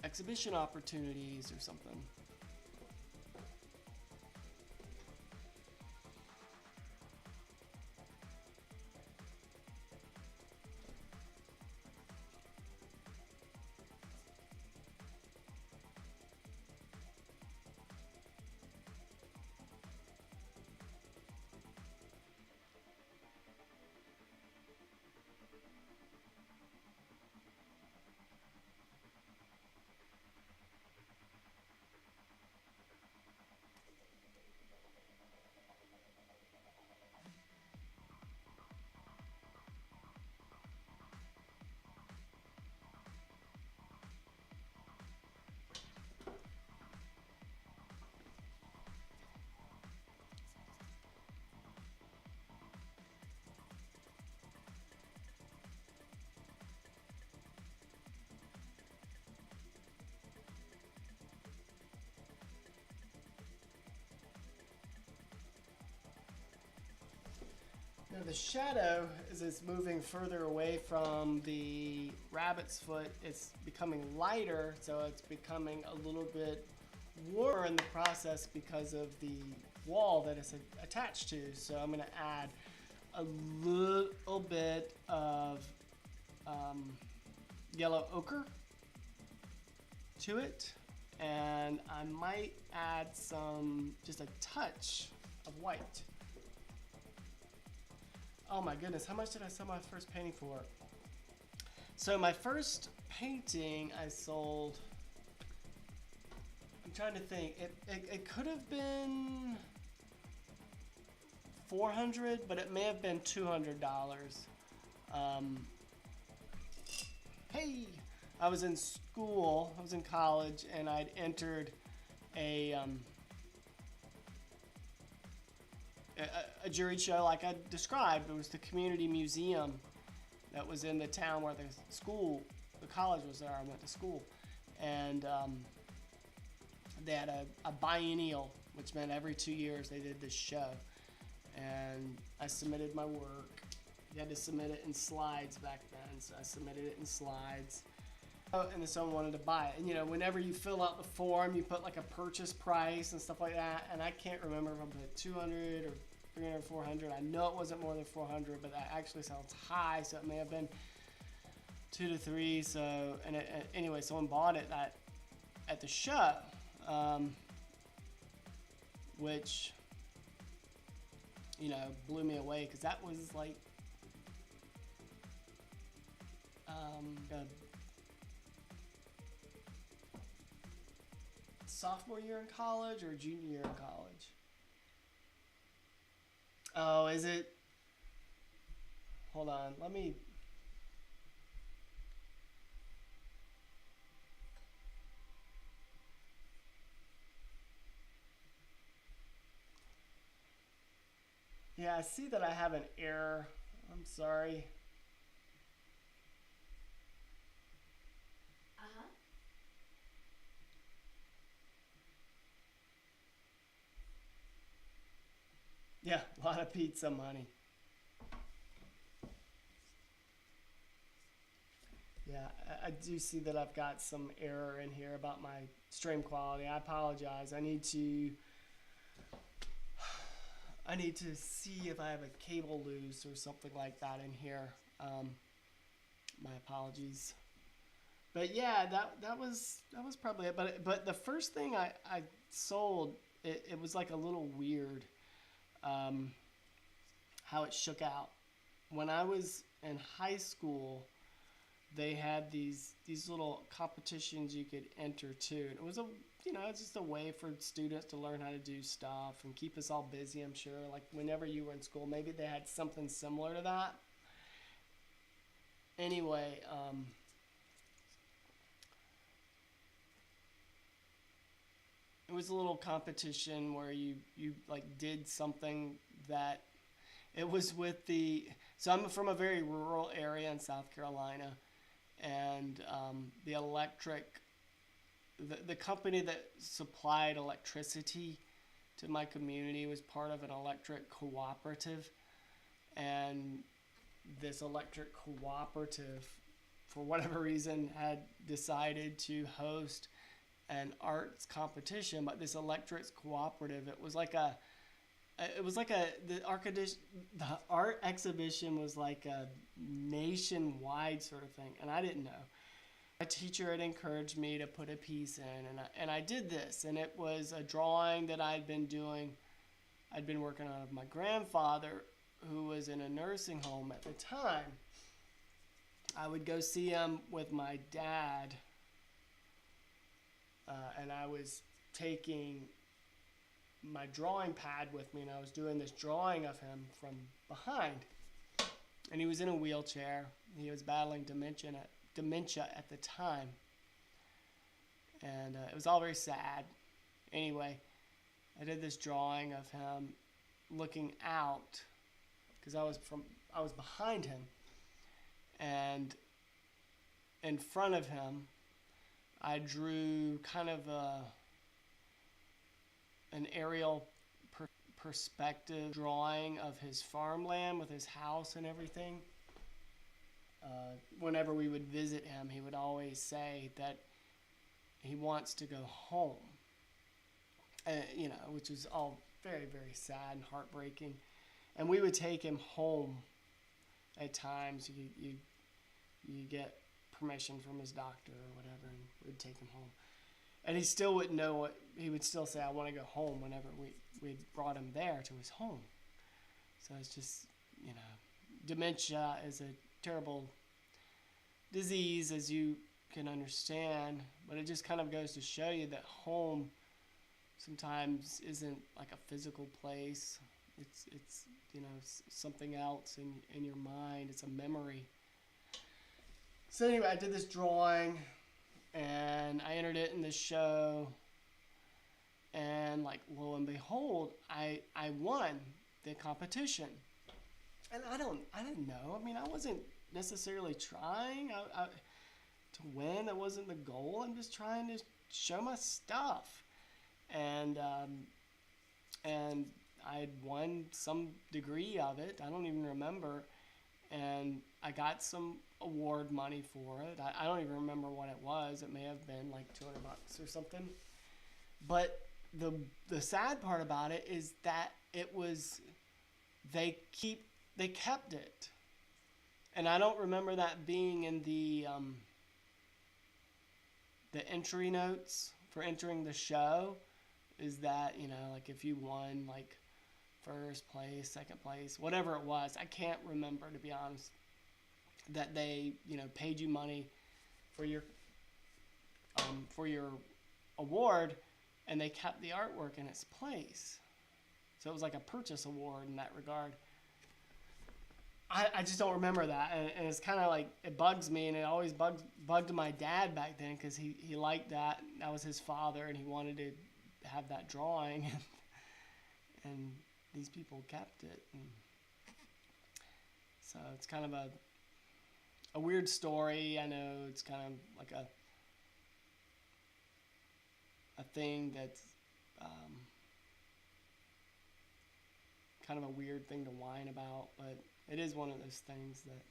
exhibition opportunities or something? Now the shadow, as it's moving further away from the rabbit's foot, it's becoming lighter, so it's becoming a little bit warmer in the process because of the wall that it's attached to. So I'm going to add a little bit of yellow ochre to it, and I might add just a touch of white. Oh my goodness, how much did I sell my first painting for? So my first painting I sold, I'm trying to think, it could have been $400, but it may have been $200. Hey, I was in school, I was in college, and I'd entered a jury show like I described. It was the community museum that was in the town where the college was there. I went to school, and they had a biennial, which meant every 2 years they did this show, and I submitted my work. You had to submit it in slides back then, so I submitted it in slides. And then someone wanted to buy it. And you know, whenever you fill out the form, you put like a purchase price and stuff like that. And I can't remember if I put 200 or 300, 400. I know it wasn't more than 400, but that actually sounds high, so it may have been 2 to 3. So, anyway, someone bought it at the show, which, you know, blew me away, because that was like sophomore year in college or junior year in college. Oh, is it? Hold on, let me. Yeah, I see that I have an error. I'm sorry. Yeah, a lot of pizza money. Yeah, I do see that I've got some error in here about my stream quality. I apologize. I need to see if I have a cable loose or something like that in here. My apologies. But yeah, that was probably it. But the first thing I sold, it was like a little weird. How it shook out. When I was in high school, they had these little competitions you could enter too. And it was it's just a way for students to learn how to do stuff and keep us all busy, I'm sure. Like whenever you were in school, maybe they had something similar to that. Anyway, it was a little competition where you like did something that it was with so I'm from a very rural area in South Carolina, and the company that supplied electricity to my community was part of an electric cooperative, and this electric cooperative, for whatever reason, had decided to host an arts competition. But this electric cooperative, the art exhibition was like a nationwide sort of thing, and I didn't know. My teacher had encouraged me to put a piece in, and I did this, and it was a drawing that I'd been working on of my grandfather, who was in a nursing home at the time. I would go see him with my dad, and I was taking my drawing pad with me, and I was doing this drawing of him from behind. And he was in a wheelchair. He was battling dementia at the time. And it was all very sad. Anyway, I did this drawing of him looking out, because I was behind him, and in front of him I drew kind of an aerial perspective drawing of his farmland with his house and everything. Whenever we would visit him, he would always say that he wants to go home, which was all very, very sad and heartbreaking. And we would take him home at times. You get permission from his doctor or whatever, and we'd take him home. And he still wouldn't know what, he would still say, I want to go home whenever we brought him there to his home. So it's just, you know, dementia is a terrible disease, as you can understand, but it just kind of goes to show you that home sometimes isn't like a physical place. It's you know, something else in your mind. It's a memory. So anyway, I did this drawing and I entered it in this show, and like lo and behold, I won the competition. And I didn't know. I mean, I wasn't necessarily trying to win. That wasn't the goal. I'm just trying to show my stuff, and I had won some degree of it. I don't even remember, and I got some award money for it. I don't even remember what it was. It may have been like $200 or something. But the sad part about it is that it was they kept it, and I don't remember that being in the entry notes for entering the show. Is that, you know, like if you won like first place, second place, whatever it was, I can't remember, to be honest, that they, you know, paid you money for your award, and they kept the artwork in its place. So it was like a purchase award in that regard. I just don't remember that, and it's kind of like, it bugs me, and it always bugged my dad back then, because he liked that. That was his father, and he wanted to have that drawing, and these people kept it. And so it's kind of a weird story. I know it's kind of like a thing that's kind of a weird thing to whine about, but it is one of those things that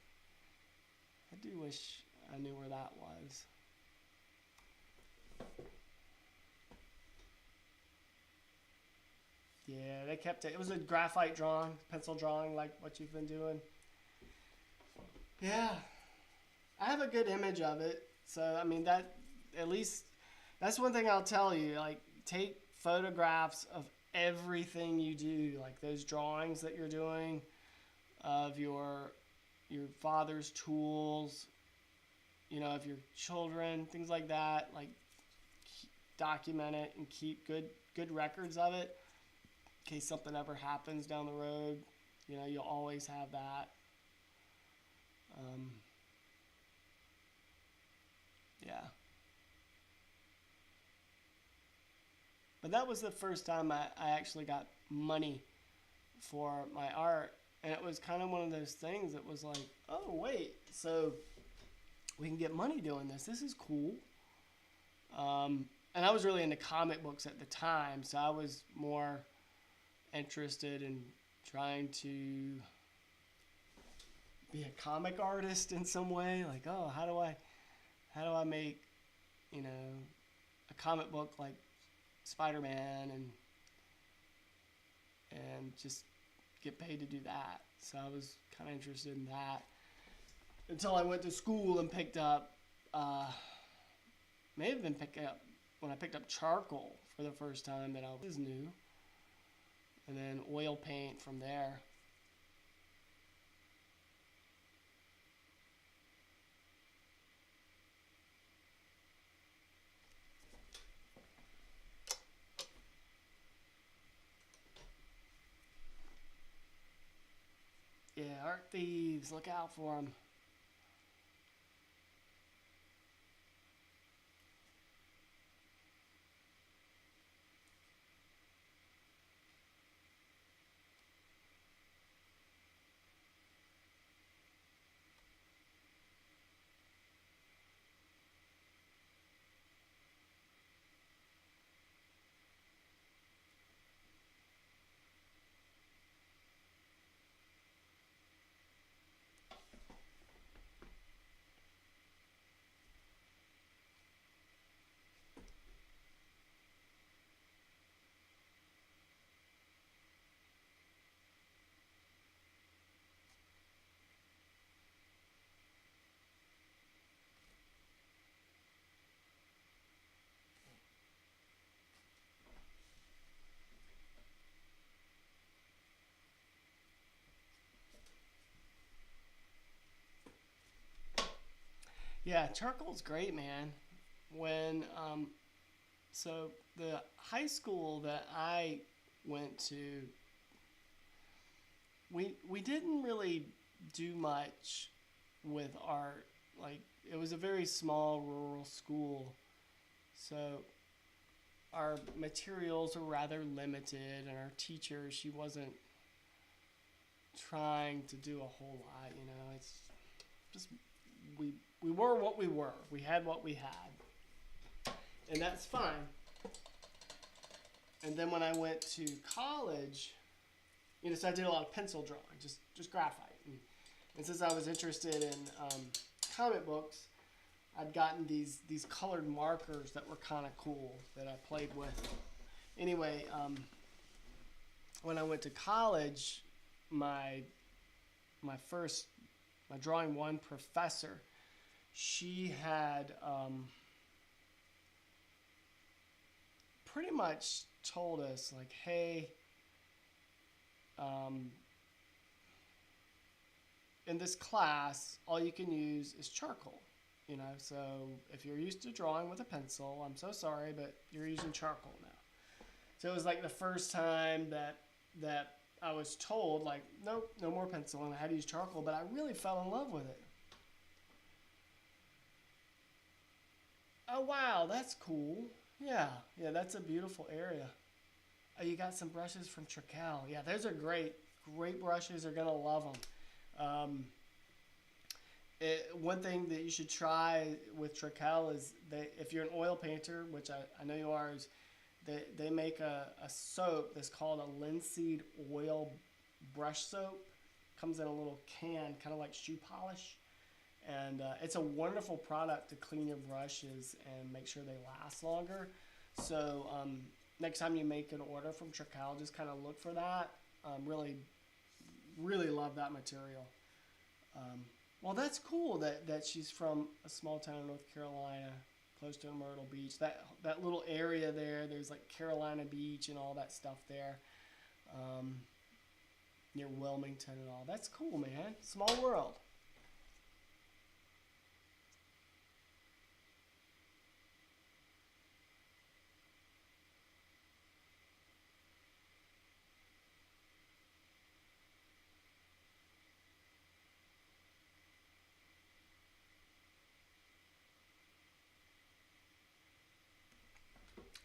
I do wish I knew where that was. Yeah, they kept it. It was a graphite drawing, pencil drawing, like what you've been doing. Yeah, I have a good image of it. So, I mean, that, at least, that's one thing I'll tell you. Like, take photographs of everything you do, like those drawings that you're doing of your father's tools, you know, of your children, things like that. Like, document it and keep good records of it in case something ever happens down the road. You know, you'll always have that. Yeah. But that was the first time I actually got money for my art. And it was kind of one of those things that was like, oh, wait, so we can get money doing this. This is cool. And I was really into comic books at the time, so I was more interested in trying to be a comic artist in some way. Like, oh, how do I make, you know, a comic book like Spider-Man and just get paid to do that. So I was kind of interested in that until I went to school and picked up, may have been picking up when I picked up charcoal for the first time, that I was new, and then oil paint from there. Yeah, art thieves, look out for them. Yeah, charcoal's great, man. When so the high school that I went to, we didn't really do much with art. Like it was a very small rural school, so our materials were rather limited, and our teacher, she wasn't trying to do a whole lot. You know, it's just we were what we were. We had what we had, and that's fine. And then when I went to college, you know, so I did a lot of pencil drawing, just graphite. And since I was interested in comic books, I'd gotten these colored markers that were kind of cool that I played with. Anyway, when I went to college, my drawing one professor, she had pretty much told us like, hey, in this class, all you can use is charcoal. You know, so if you're used to drawing with a pencil, I'm so sorry, but you're using charcoal now. So it was like the first time that I was told, like, nope, no more pencil, and I had to use charcoal, but I really fell in love with it. Oh, wow, that's cool. Yeah, yeah, that's a beautiful area. Oh, you got some brushes from Trical. Yeah, those are great. Great brushes. You're going to love them. One thing that you should try with Trical is if you're an oil painter, which I know you are, is they make a soap that's called a linseed oil brush soap. Comes in a little can, kind of like shoe polish. And it's a wonderful product to clean your brushes and make sure they last longer. So next time you make an order from Trical, just kind of look for that. Really, really love that material. Well, that's cool that she's from a small town in North Carolina, close to Myrtle Beach. That little area there, there's like Carolina Beach and all that stuff there, near Wilmington and all. That's cool, man. Small world.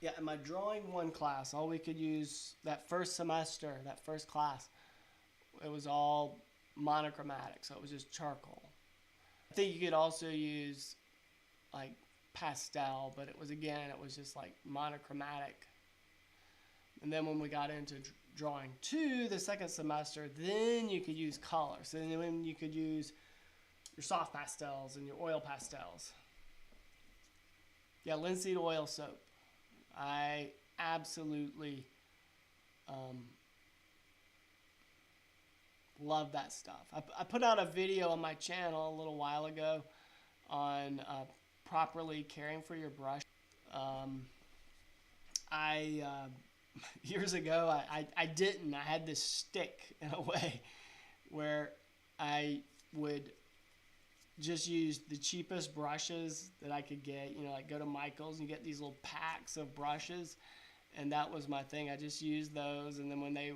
Yeah, in my drawing one class, all we could use that first semester, that first class, it was all monochromatic, so it was just charcoal. I think you could also use like pastel, but it was just like monochromatic. And then when we got into drawing two, the second semester, then you could use color. So then you could use your soft pastels and your oil pastels. Yeah, linseed oil soap. I absolutely love that stuff. I put out a video on my channel a little while ago on properly caring for your brush. I years ago I didn't. I had this stick in a way where I would just use the cheapest brushes that I could get. You know, like go to Michael's and you get these little packs of brushes, and that was my thing. I just used those, and then when they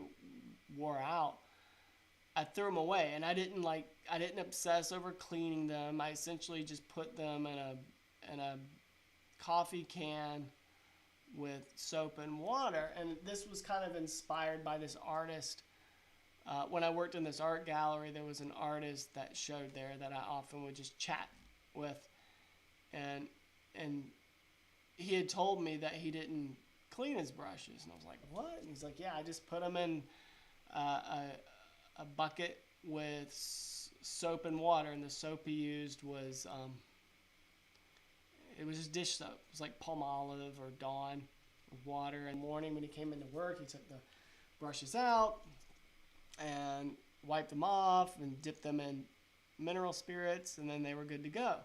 wore out, I threw them away. And I didn't obsess over cleaning them. I essentially just put them in a coffee can with soap and water. And this was kind of inspired by this artist. When I worked in this art gallery, there was an artist that showed there that I often would just chat with, and he had told me that he didn't clean his brushes, and I was like, what? And he's like, yeah, I just put them in a bucket with soap and water, and the soap he used was it was just dish soap. It was like Palmolive or Dawn with water. And in the morning when he came into work, he took the brushes out and wiped them off and dipped them in mineral spirits, and then they were good to go.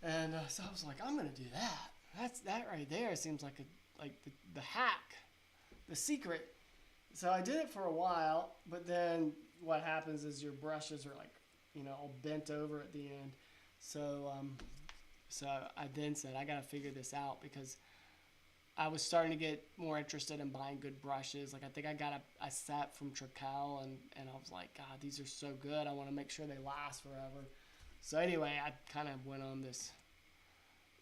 And so I was like, I'm gonna do that. That right there seems like the hack, the secret. So I did it for a while, but then what happens is your brushes are like, you know, all bent over at the end. So so I then said I gotta figure this out because I was starting to get more interested in buying good brushes. Like I think I got a set from Trekell, and I was like, God, these are so good. I want to make sure they last forever. So anyway, I kind of went on this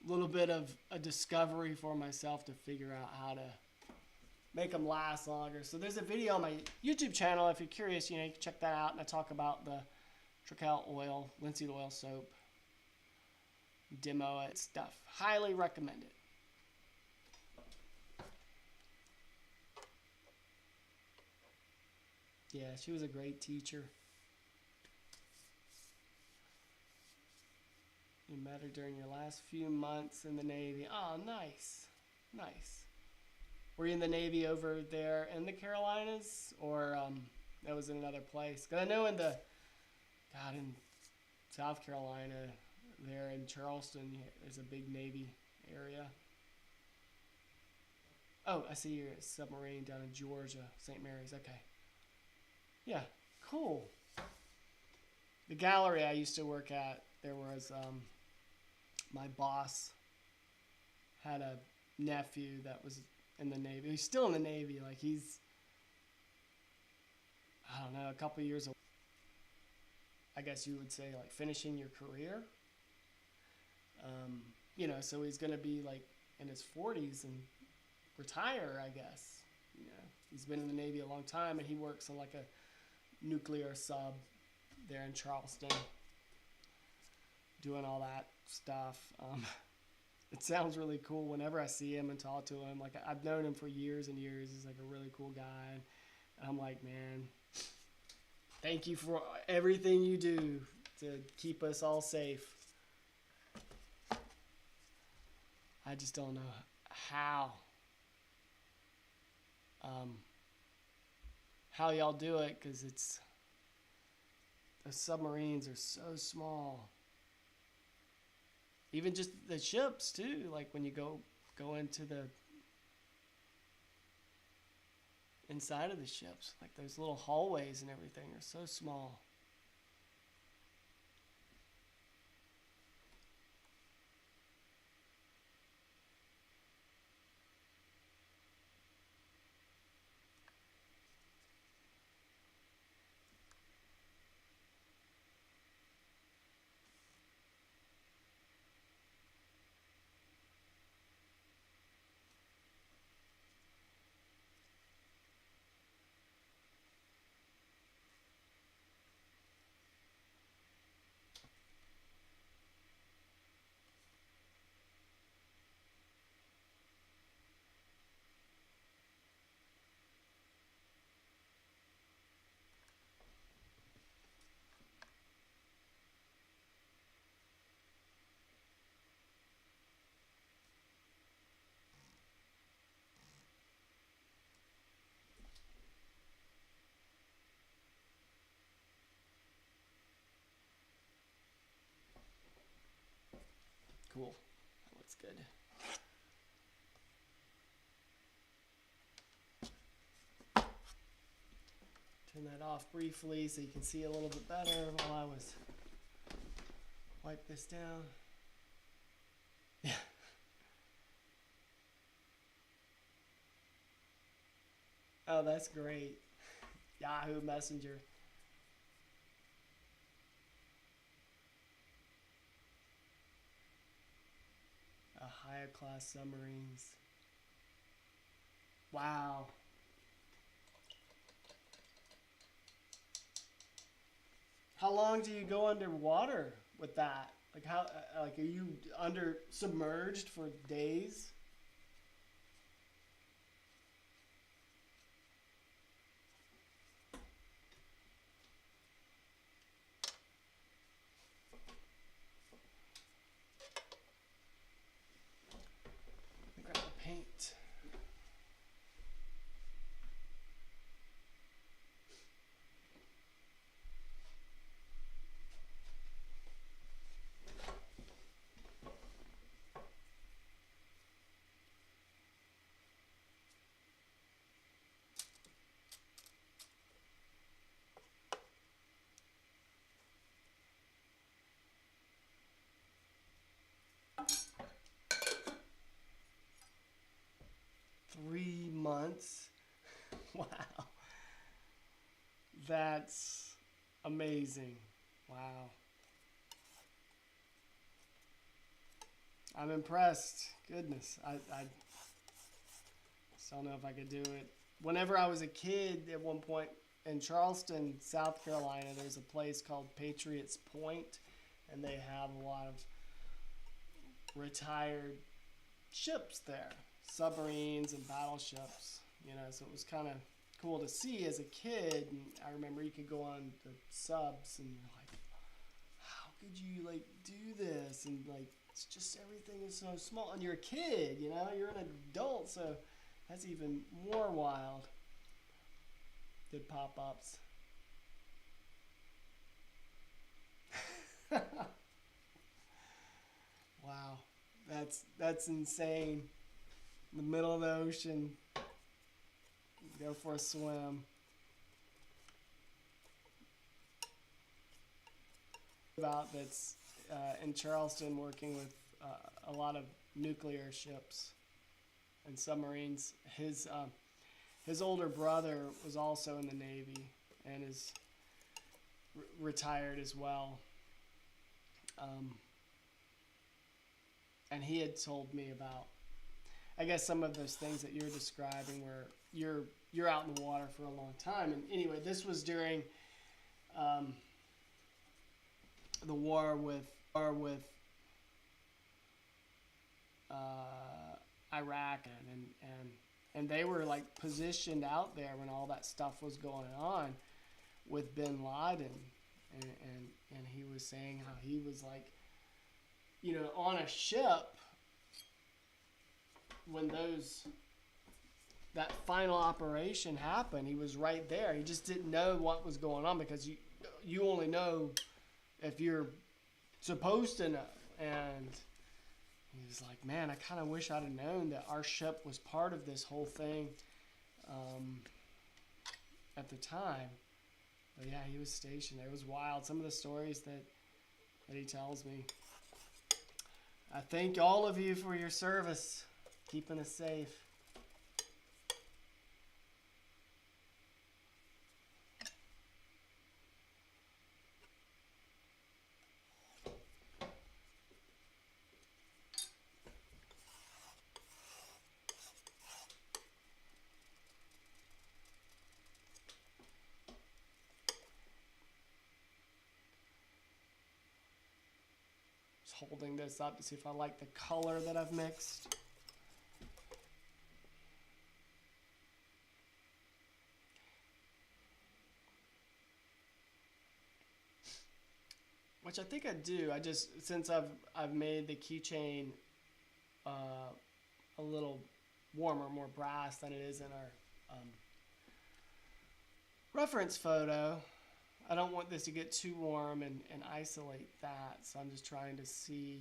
little bit of a discovery for myself to figure out how to make them last longer. So there's a video on my YouTube channel. If you're curious, you know, you can check that out. And I talk about the Trekell oil, linseed oil soap, demo it, stuff. Highly recommend it. Yeah, she was a great teacher. You met her during your last few months in the Navy. Oh, nice. Nice. Were you in the Navy over there in the Carolinas? Or that was in another place? Because I know in South Carolina, there in Charleston, there's a big Navy area. Oh, I see you're a submarine down in Georgia, St. Mary's. Okay. Yeah, cool. The gallery I used to work at, there was my boss had a nephew that was in the Navy. He's still in the Navy. Like he's, I don't know, a couple years away. I guess you would say like finishing your career. You know, so he's gonna be like in his 40s and retire, I guess. You know, he's been in the Navy a long time, and he works on like a nuclear sub there in Charleston, doing all that stuff. It sounds really cool whenever I see him and talk to him. Like I've known him for years and years. He's like a really cool guy, and I'm like, man, thank you for everything you do to keep us all safe. I just don't know how y'all do it, because the submarines are so small. Even just the ships too, like when you go into the inside of the ships, like those little hallways and everything are so small. Cool. That looks good. Turn that off briefly so you can see a little bit better while I was wipe this down. Yeah. Oh, that's great. Yahoo Messenger. Higher class submarines. Wow. How long do you go underwater with that? Like how? Like are you under submerged for days? Let me grab the paint. 3 months. Wow. That's amazing. Wow. I'm impressed. Goodness. I just don't know if I could do it. Whenever I was a kid, at one point in Charleston, South Carolina, there's a place called Patriots Point, and they have a lot of retired ships there, submarines and battleships. You know, so it was kind of cool to see as a kid. And I remember you could go on the subs, and you're like, how could you like do this? And like, it's just everything is so small. And you're a kid, you know, you're an adult, so that's even more wild. Did pop-ups. Wow, that's insane. In the middle of the ocean, go for a swim. About that's in Charleston, working with a lot of nuclear ships and submarines. His older brother was also in the Navy and is retired as well. And he had told me about, I guess, some of those things that you're describing, where you're out in the water for a long time. And anyway, this was during the war with Iraq, and they were like positioned out there when all that stuff was going on with Bin Laden, and he was saying how he was like, you know, on a ship when that final operation happened. He was right there. He just didn't know what was going on, because you only know if you're supposed to know. And he was like, man, I kind of wish I'd have known that our ship was part of this whole thing at the time. But yeah, he was stationed there. It was wild. Some of the stories that he tells me. I thank all of you for your service, keeping us safe. Holding this up to see if I like the color that I've mixed. Which I think I do. I just, since I've made the keychain a little warmer, more brass than it is in our reference photo, I don't want this to get too warm and isolate that, so I'm just trying to see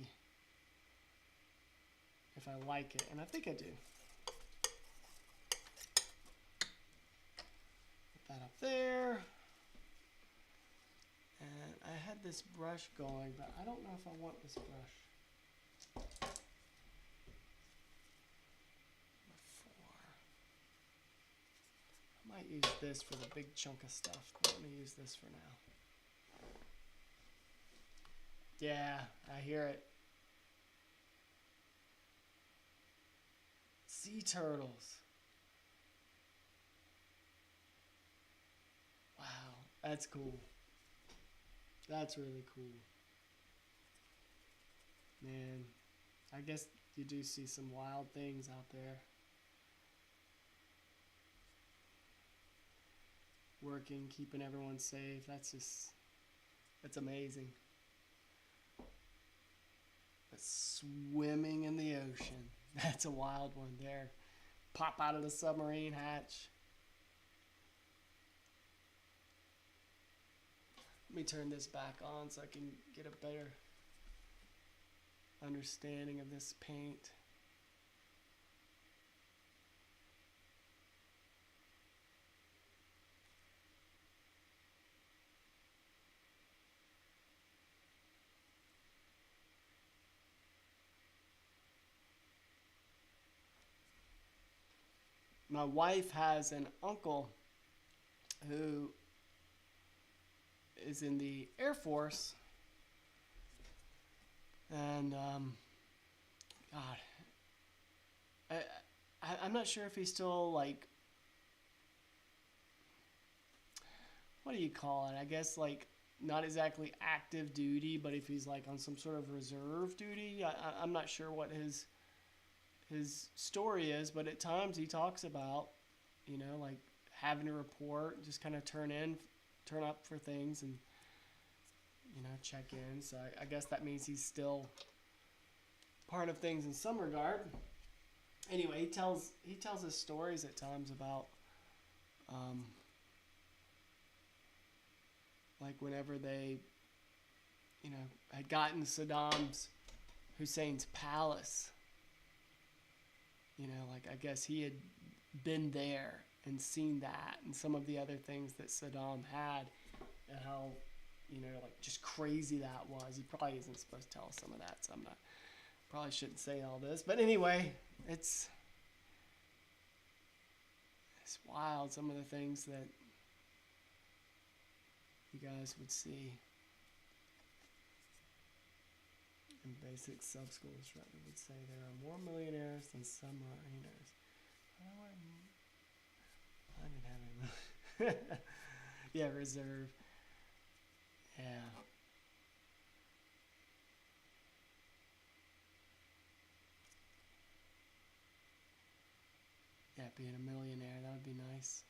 if I like it, and I think I do. Put that up there. And I had this brush going, but I don't know if I want this brush. I might use this for the big chunk of stuff, but let me use this for now. Yeah, I hear it. Sea turtles. Wow, that's cool. That's really cool. Man, I guess you do see some wild things out there. Working, keeping everyone safe. That's amazing. But swimming in the ocean. That's a wild one there. Pop out of the submarine hatch. Let me turn this back on so I can get a better understanding of this paint. My wife has an uncle who is in the Air Force, and God, I'm not sure if he's still like, what do you call it? I guess like not exactly active duty, but if he's like on some sort of reserve duty, I'm not sure what his story is, but at times he talks about, like having to report, just kind of turn up for things and, check in. So I guess that means he's still part of things in some regard. Anyway, he tells us stories at times about, like whenever they, had gotten Hussein's palace. Like I guess he had been there and seen that and some of the other things that Saddam had, and how, like just crazy that was. He probably isn't supposed to tell us some of that, so probably shouldn't say all this. But anyway, it's wild, some of the things that you guys would see in basic sub-school instructor would say there are more millionaires than submariners. I didn't have any. Yeah, reserve. Yeah. Yeah, being a millionaire, that would be nice.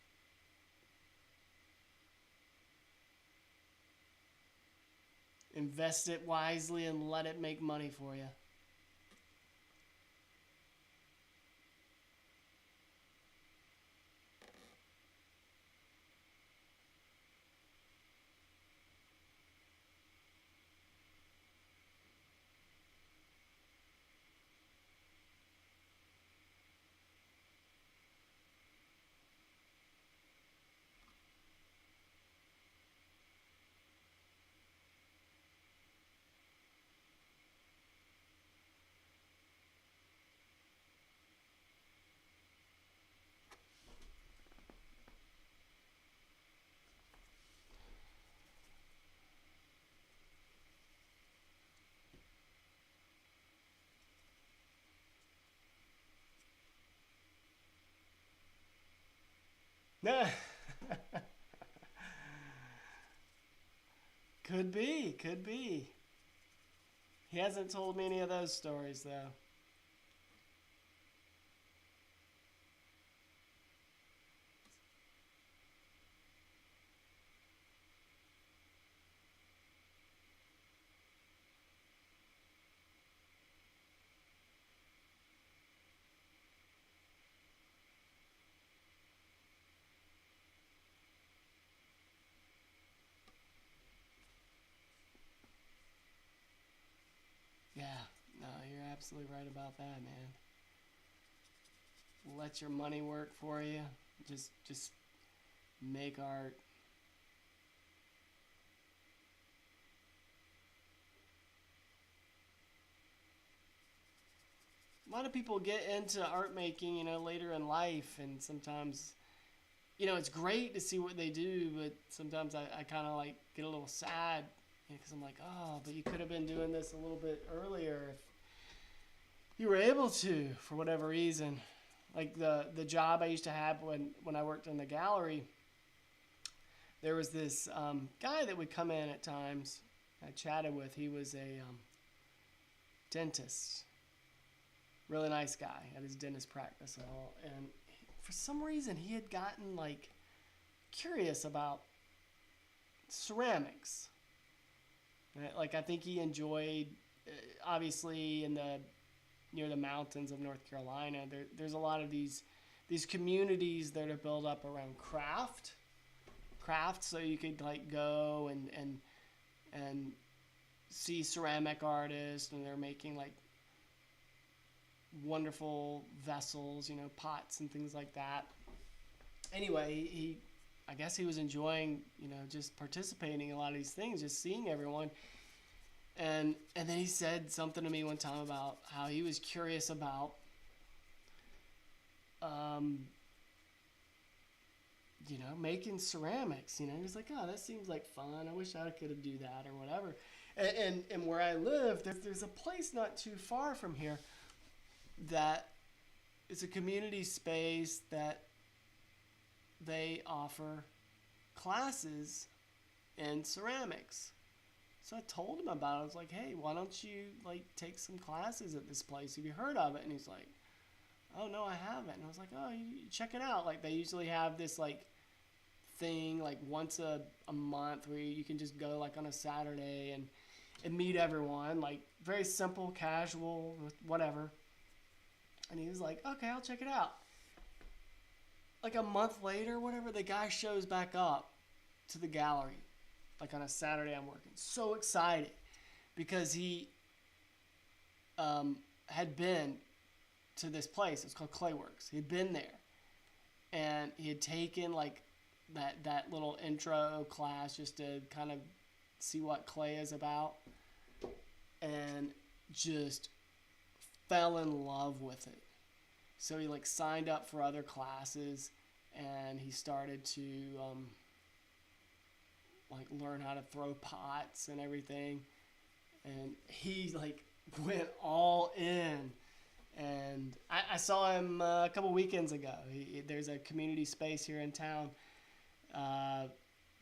Invest it wisely and let it make money for you. Could be, could be. He hasn't told me any of those stories, though. Yeah, no, you're absolutely right about that, man. Let your money work for you. Just make art. A lot of people get into art making, later in life, and sometimes, it's great to see what they do, but sometimes I kind of like get a little sad because I'm like, oh, but you could have been doing this a little bit earlier if you were able to, for whatever reason. Like the job I used to have when I worked in the gallery, there was this guy that would come in at times I chatted with. He was a dentist, really nice guy at his dentist practice and all. And for some reason, he had gotten like curious about ceramics. Right? Like I think he enjoyed, obviously in the near the mountains of North Carolina, there's a lot of these communities that are built up around craft, so you could like go and see ceramic artists, and they're making like wonderful vessels, pots and things like that. Anyway, I guess he was enjoying, just participating in a lot of these things, just seeing everyone. And then he said something to me one time about how he was curious about making ceramics. He's like, oh, that seems like fun. I wish I could do that or whatever. And where I live, there's a place not too far from here that is a community space that they offer classes in ceramics. So I told him about it. I was like, hey, why don't you take some classes at this place? Have you heard of it? And he's like, oh no, I haven't. And I was like, oh, you check it out. They usually have this thing once a month where you can just go on a Saturday and meet everyone, very simple, casual, whatever. And he was like, okay, I'll check it out. A month later, whatever, the guy shows back up to the gallery, on a Saturday I'm working. So excited because he had been to this place. It's called Clayworks. He'd been there, and he had taken that little intro class just to kind of see what clay is about, and just fell in love with it. So he signed up for other classes, and he started to learn how to throw pots and everything, and he went all in. And I saw him a couple weekends ago. There's a community space here in town that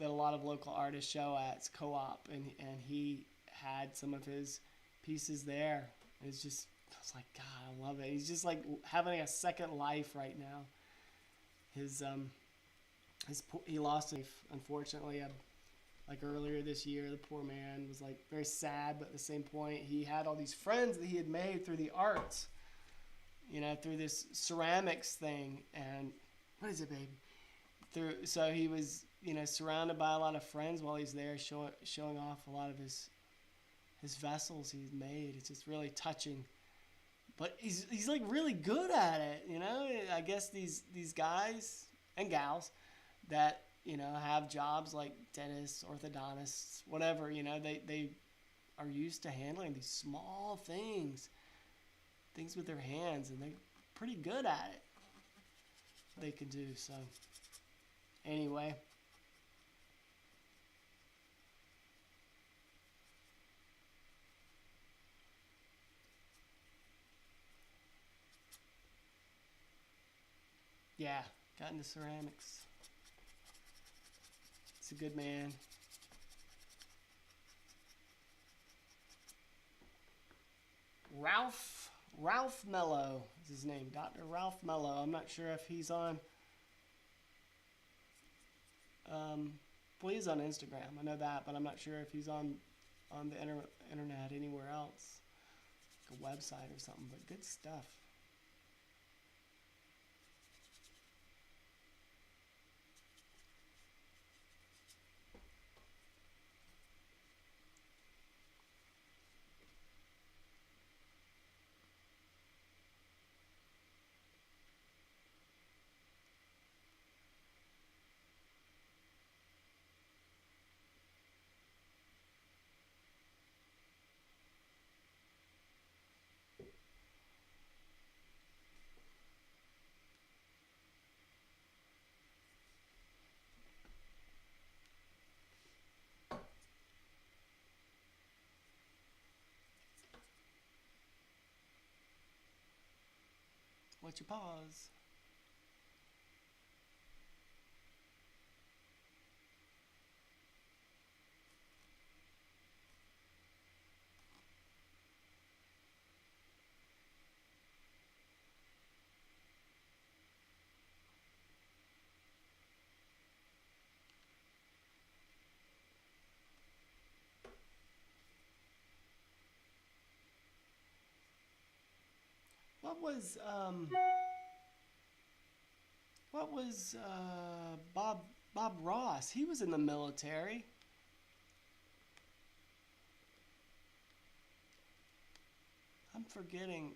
a lot of local artists show at. It's co-op, and he had some of his pieces there. It's just, I was like, God, I love it. He's just having a second life right now. He lost life, unfortunately, earlier this year. The poor man was very sad, but at the same point, he had all these friends that he had made through the arts, through this ceramics thing. And what is it, baby? So he was, surrounded by a lot of friends while he's there, showing off a lot of his vessels he's made. It's just really touching. But he's really good at it, I guess these guys and gals that, have jobs like dentists, orthodontists, whatever, they are used to handling these small things with their hands, and they're pretty good at it. They can do. So anyway, yeah, got into ceramics. He's a good man. Ralph Mello is his name. Dr. Ralph Mello. I'm not sure if he's on. Well, he's on Instagram. I know that, but I'm not sure if he's on the internet anywhere else, a website or something. But good stuff. What's your pause? What was Bob Ross? He was in the military. I'm forgetting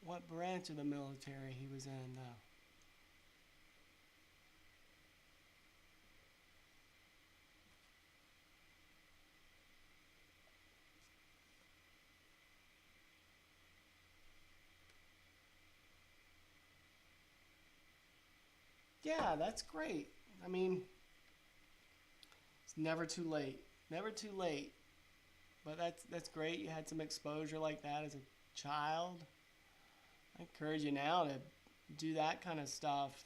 what branch of the military he was in, though. Yeah, that's great. I mean, it's never too late. Never too late. But that's great. You had some exposure like that as a child. I encourage you now to do that kind of stuff.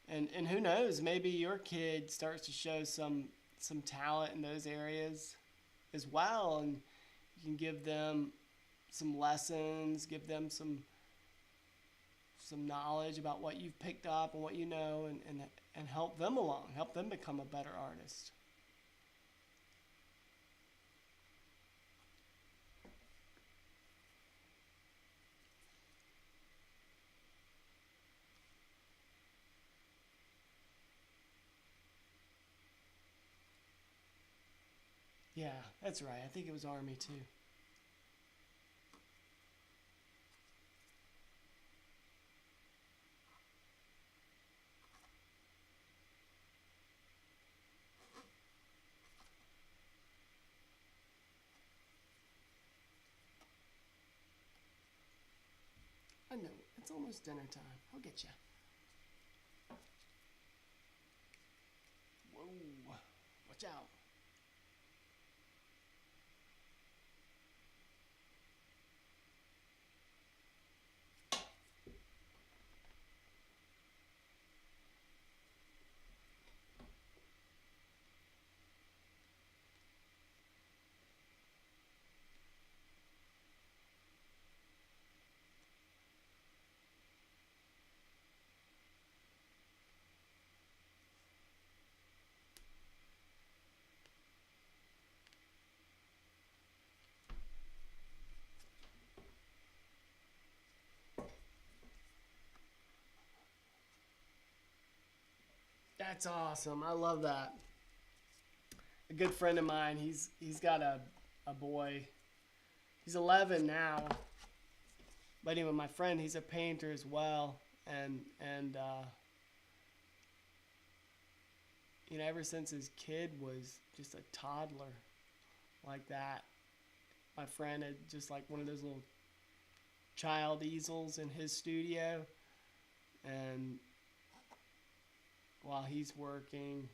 And who knows, maybe your kid starts to show some talent in those areas as well, and you can give them some lessons, give them some knowledge about what you've picked up and what you know, and help them along, help them become a better artist. Yeah, that's right. I think it was Army too. I know. It's almost dinner time. I'll get you. Whoa. Watch out. That's awesome. I love that. A good friend of mine, he's got a boy. He's 11 now. But anyway, my friend, he's a painter as well, and you know, ever since his kid was just a toddler like that, my friend had just like one of those little child easels in his studio, and while he's working,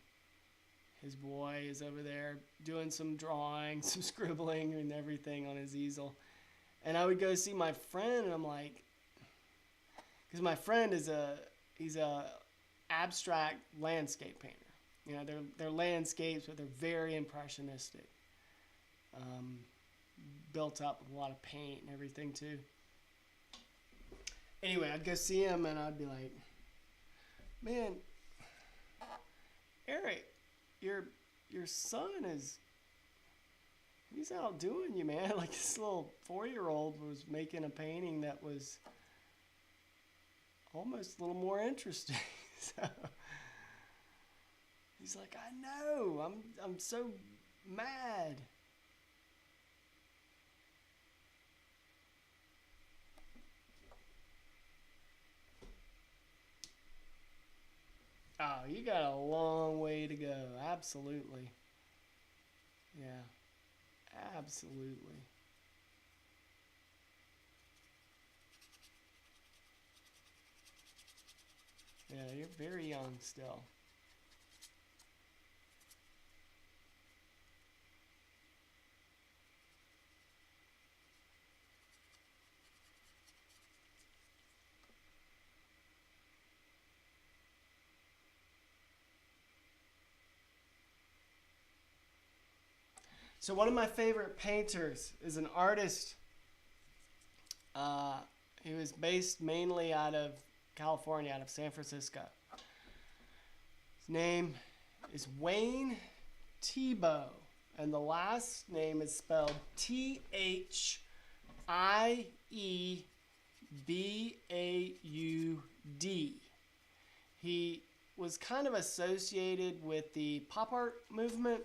his boy is over there doing some drawing, some scribbling and everything on his easel. And I would go see my friend, and I'm like, because my friend he's a abstract landscape painter. You know, they're landscapes, but they're very impressionistic. Um, Built up with a lot of paint and everything too. Anyway, I'd go see him, and I'd be like, man, Eric, your son he's outdoing you, man. Like, this little 4-year-old was making a painting that was almost a little more interesting. So he's like, I know, I'm so mad. Oh, you got a long way to go. Absolutely. Yeah, absolutely. Yeah, you're very young still. So one of my favorite painters is an artist. Uh, he was based mainly out of California, out of San Francisco. His name is Wayne Thiebaud, and the last name is spelled Thiebaud. He was kind of associated with the pop art movement.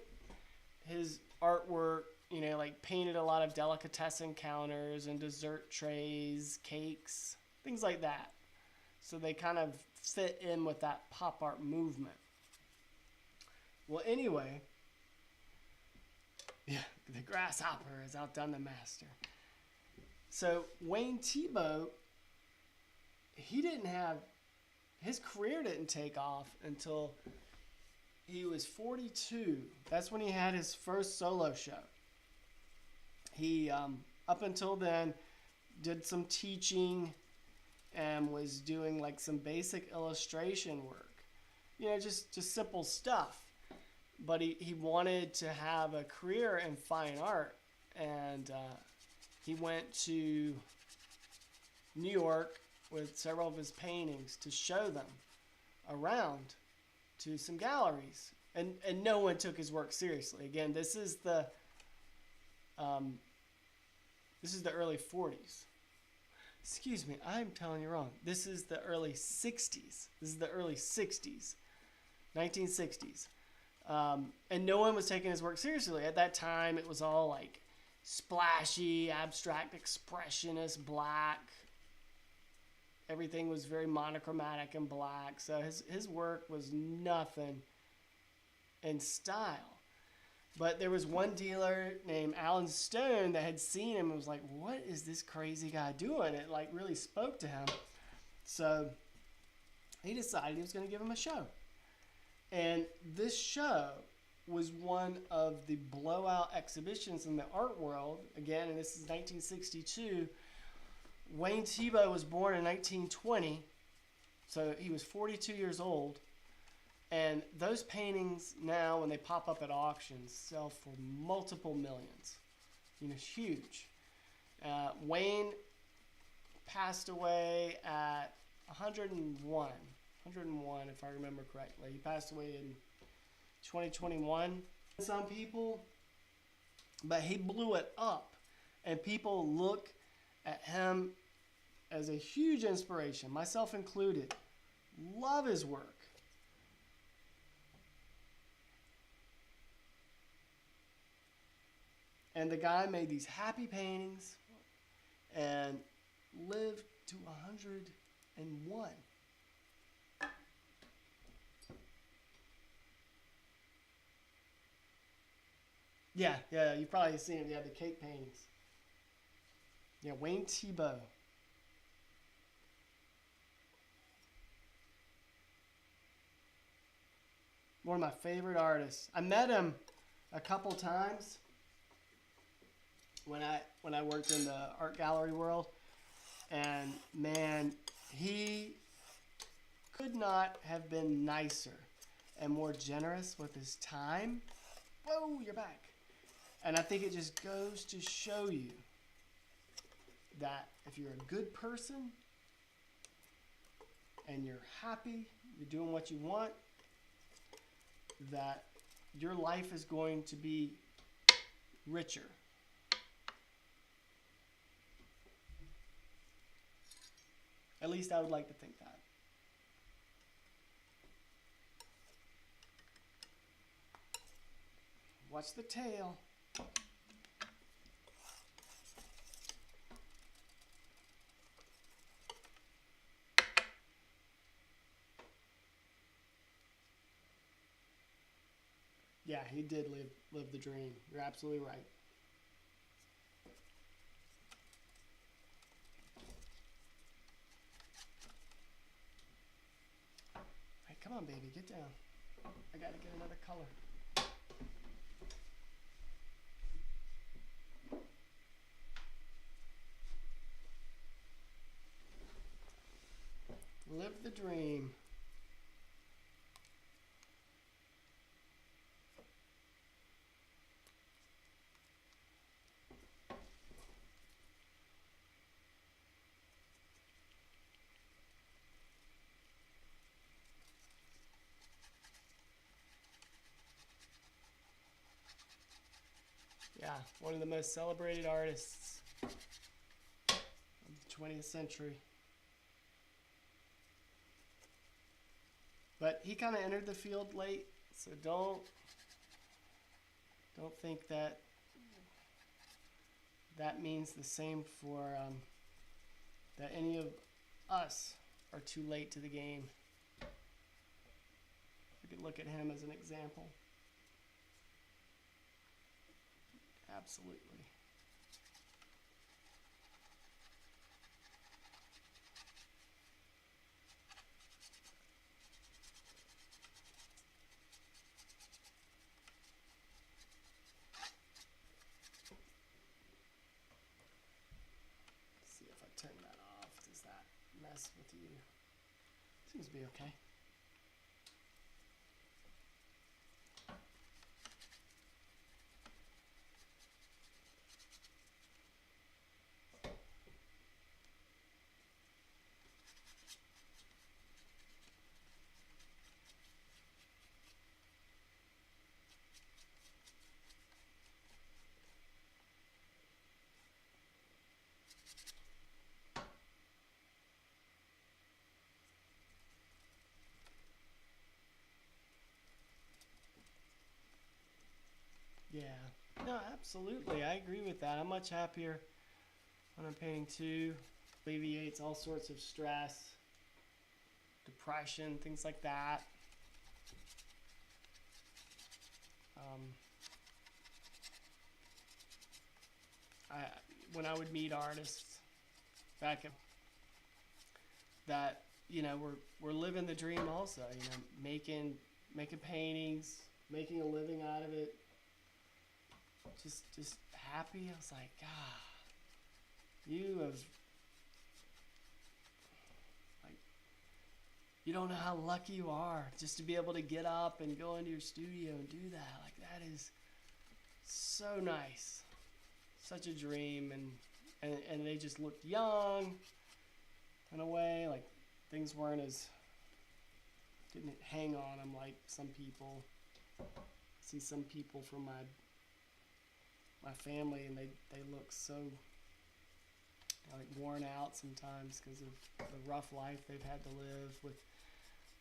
His artwork, you know, like painted a lot of delicatessen counters and dessert trays, cakes, things like that. So they kind of fit in with that pop art movement. Well, anyway, yeah, the grasshopper has outdone the master. So Wayne Thiebaud, he didn't have his career didn't take off until he was 42. That's when he had his first solo show. He, up until then, did some teaching and was doing like some basic illustration work. You know, just simple stuff. But he wanted to have a career in fine art. And he went to New York with several of his paintings to show them around to some galleries. And no one took his work seriously. Again, this is the early 40s. Excuse me, I'm telling you wrong. This is the early 60s. This is the early 60s, 1960s. And no one was taking his work seriously. At that time, it was all like splashy, abstract, expressionist, black. Everything was very monochromatic and black. So his work was nothing in style. But there was one dealer named Alan Stone that had seen him and was like, what is this crazy guy doing? It like really spoke to him. So he decided he was going to give him a show. And this show was one of the blowout exhibitions in the art world. Again, and this is 1962. Wayne Thiebaud was born in 1920. So he was 42 years old. And those paintings now, when they pop up at auctions, sell for multiple millions. You know, huge. Wayne passed away at 101, if I remember correctly. He passed away in 2021. Some people, but he blew it up. And people look at him as a huge inspiration, myself included. Love his work. And the guy made these happy paintings and lived to 101. Yeah, you've probably seen it. Yeah, the cake paintings. Yeah, Wayne Thiebaud. One of my favorite artists. I met him a couple times when I worked in the art gallery world, and man, he could not have been nicer and more generous with his time. Whoa, you're back. And I think it just goes to show you that if you're a good person and you're happy, you're doing what you want, that your life is going to be richer. At least I would like to think that. Watch the tail. Yeah, he did live the dream. You're absolutely right. Hey, come on, baby, get down. I gotta get another color. Live the dream. Yeah, one of the most celebrated artists of the 20th century. But he kind of entered the field late, so don't think that means the same for that any of us are too late to the game. We could look at him as an example. Absolutely. mess with you. Seems to be okay. Yeah, no, absolutely. I agree with that. I'm much happier when I'm painting too. Alleviates all sorts of stress, depression, things like that. Um, I when I would meet artists back at that, we're living the dream also. Making paintings, making a living out of it. Just happy. I was like, God, you have, like, you don't know how lucky you are just to be able to get up and go into your studio and do that. Like, that is so nice. Such a dream. And they just looked young in a way. Like, things didn't hang on them like some people. I see some people from my family, and they look so like worn out sometimes because of the rough life they've had to live with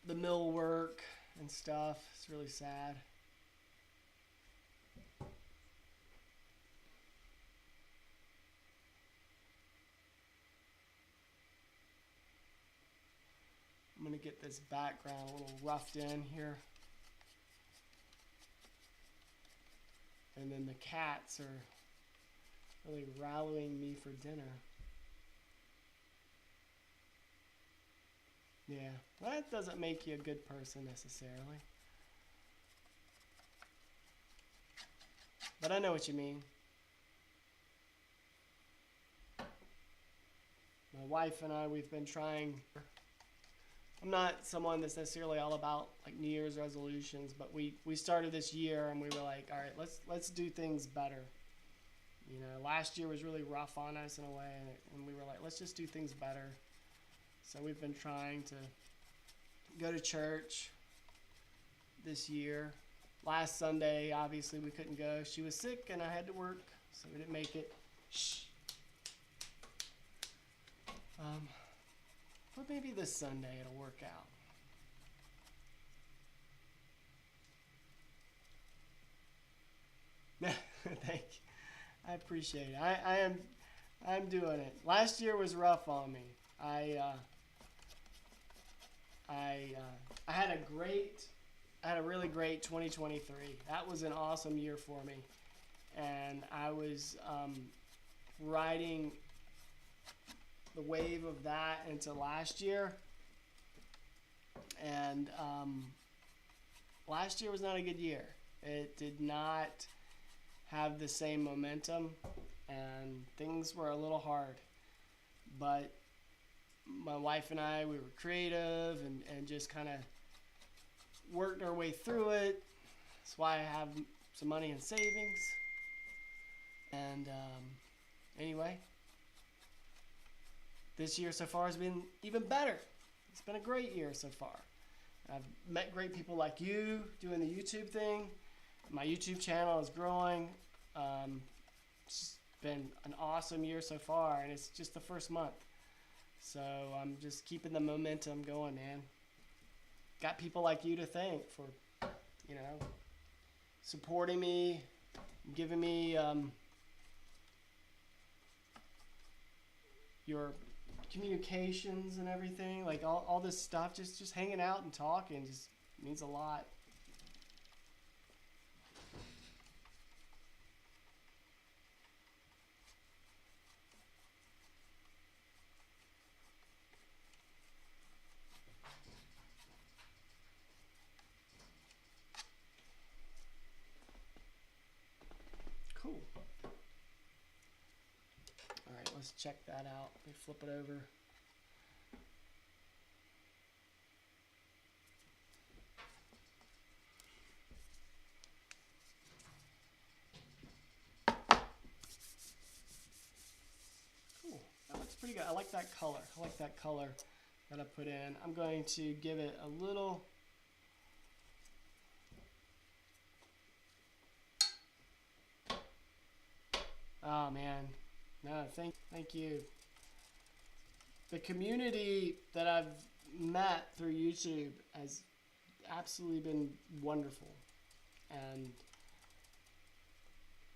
the mill work and stuff. It's really sad. I'm gonna get this background a little roughed in here. And then the cats are really rallying me for dinner. Yeah, that doesn't make you a good person necessarily. But I know what you mean. My wife and I, we've been trying. I'm not someone that's necessarily all about like New Year's resolutions, but we started this year and we were like, all right, let's do things better. Last year was really rough on us in a way, and we were like, let's just do things better. So we've been trying to go to church this year. Last Sunday, obviously, we couldn't go. She was sick, and I had to work, so we didn't make it. Shh. But maybe this Sunday it'll work out. Thank you. I appreciate it. I'm doing it. Last year was rough on me. I had a really great 2023. That was an awesome year for me, and I was riding the wave of that into last year, and last year was not a good year. It did not have the same momentum, and things were a little hard, but my wife and I, we were creative and just kind of worked our way through it. That's why I have some money in savings. And anyway, this year so far has been even better. It's been a great year so far. I've met great people like you doing the YouTube thing. My YouTube channel is growing. It's been an awesome year so far, and it's just the first month. So I'm just keeping the momentum going, man. Got people like you to thank for, supporting me, giving me your communications and everything. Like all this stuff, just hanging out and talking just means a lot. Cool. All right, let's check that out. Let me flip it over. pretty good. I like that color. I like that color that I put in. I'm going to give it a little. Oh man, no, thank you. The community that I've met through YouTube has absolutely been wonderful, and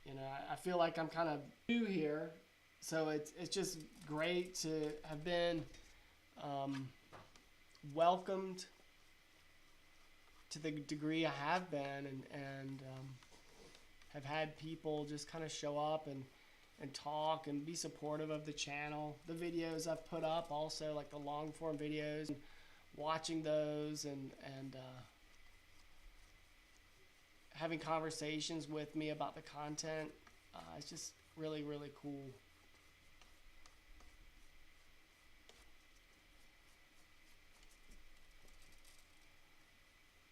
you know, I feel like I'm kind of new here, so it's just great to have been welcomed to the degree I have been, and have had people just kind of show up and talk and be supportive of the channel. The videos I've put up also, like the long form videos, and watching those and having conversations with me about the content. It's just really, really cool.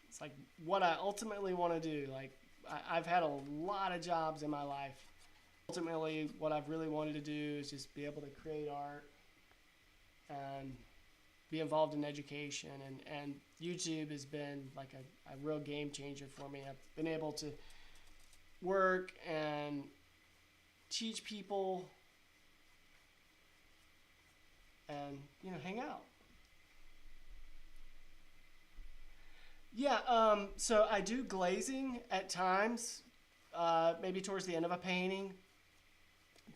It's like what I ultimately want to do. Like I've had a lot of jobs in my life. Ultimately, what I've really wanted to do is just be able to create art and be involved in education, and YouTube has been like a real game changer for me. I've been able to work and teach people and, you know, hang out. Yeah, so I do glazing at times, maybe towards the end of a painting,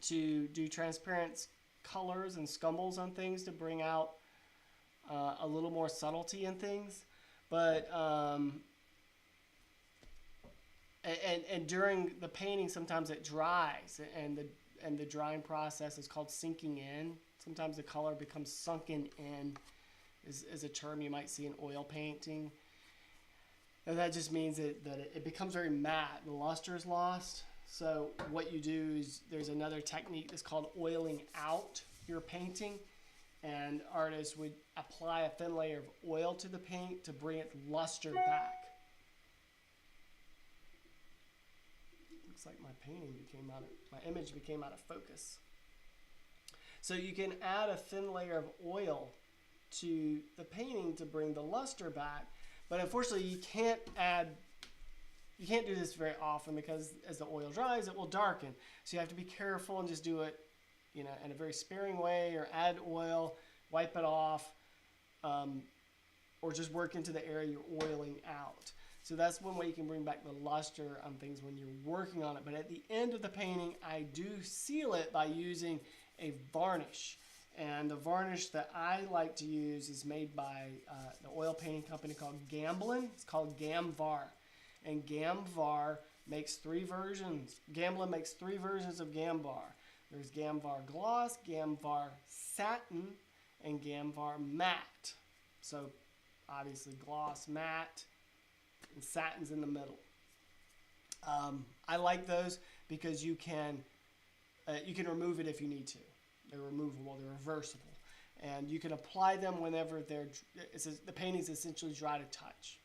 to do transparent colors and scumbles on things to bring out a little more subtlety in things. But and during the painting, sometimes it dries, and the drying process is called sinking in. Sometimes the color becomes sunken in, is a term you might see in oil painting. And that just means that it becomes very matte. The luster is lost. So what you do is there's another technique that's called oiling out your painting. And artists would apply a thin layer of oil to the paint to bring its luster back. Looks like my image became out of focus. So you can add a thin layer of oil to the painting to bring the luster back. But unfortunately, you can't do this very often, because as the oil dries, it will darken. So you have to be careful and just do it, you know, in a very sparing way, or add oil, wipe it off, or just work into the area you're oiling out. So that's one way you can bring back the luster on things when you're working on it. But at the end of the painting, I do seal it by using a varnish. And the varnish that I like to use is made by the oil painting company called Gamblin. It's called Gamvar. And Gamvar makes three versions. Gamblin makes three versions of Gamvar. There's Gamvar Gloss, Gamvar Satin, and Gamvar Matte. So obviously gloss, matte, and satin's in the middle. I like those because you can remove it if you need to. They're removable, they're reversible. And you can apply them whenever the painting is essentially dry to touch.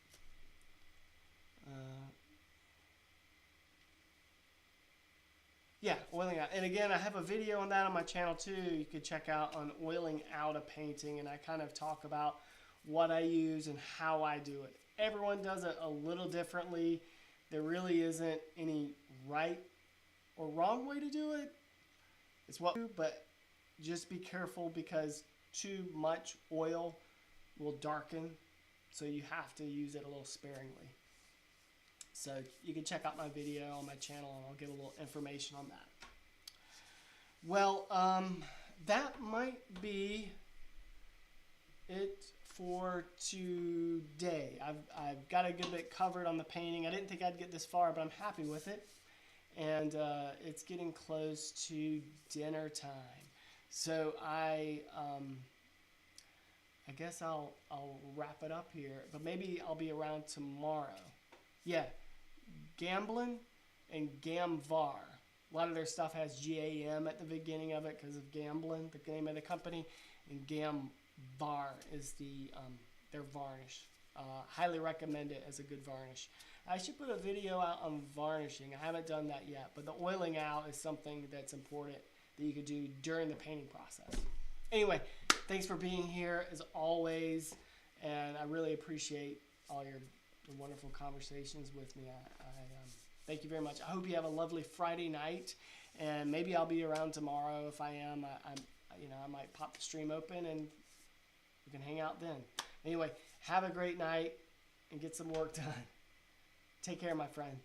Yeah, oiling out. And again, I have a video on that on my channel too. You could check out on oiling out a painting, and I kind of talk about what I use and how I do it. Everyone does it a little differently. There really isn't any right or wrong way to do it. It's what we do, but just be careful, because too much oil will darken, so you have to use it a little sparingly. So you can check out my video on my channel, and I'll give a little information on that. Well, that might be it for today. I've got a good bit covered on the painting. I didn't think I'd get this far, but I'm happy with it. And it's getting close to dinner time. So I guess I'll wrap it up here, but maybe I'll be around tomorrow. Yeah, Gamblin and Gamvar. A lot of their stuff has GAM at the beginning of it because of Gamblin, the name of the company, and Gamvar is their varnish. Highly recommend it as a good varnish. I should put a video out on varnishing. I haven't done that yet, but the oiling out is something that's important that you could do during the painting process. Anyway, thanks for being here as always, and I really appreciate all your wonderful conversations with me. I thank you very much. I hope you have a lovely Friday night, and maybe I'll be around tomorrow. If I am, I might pop the stream open and we can hang out then. Anyway, have a great night and get some work done. Take care, my friend.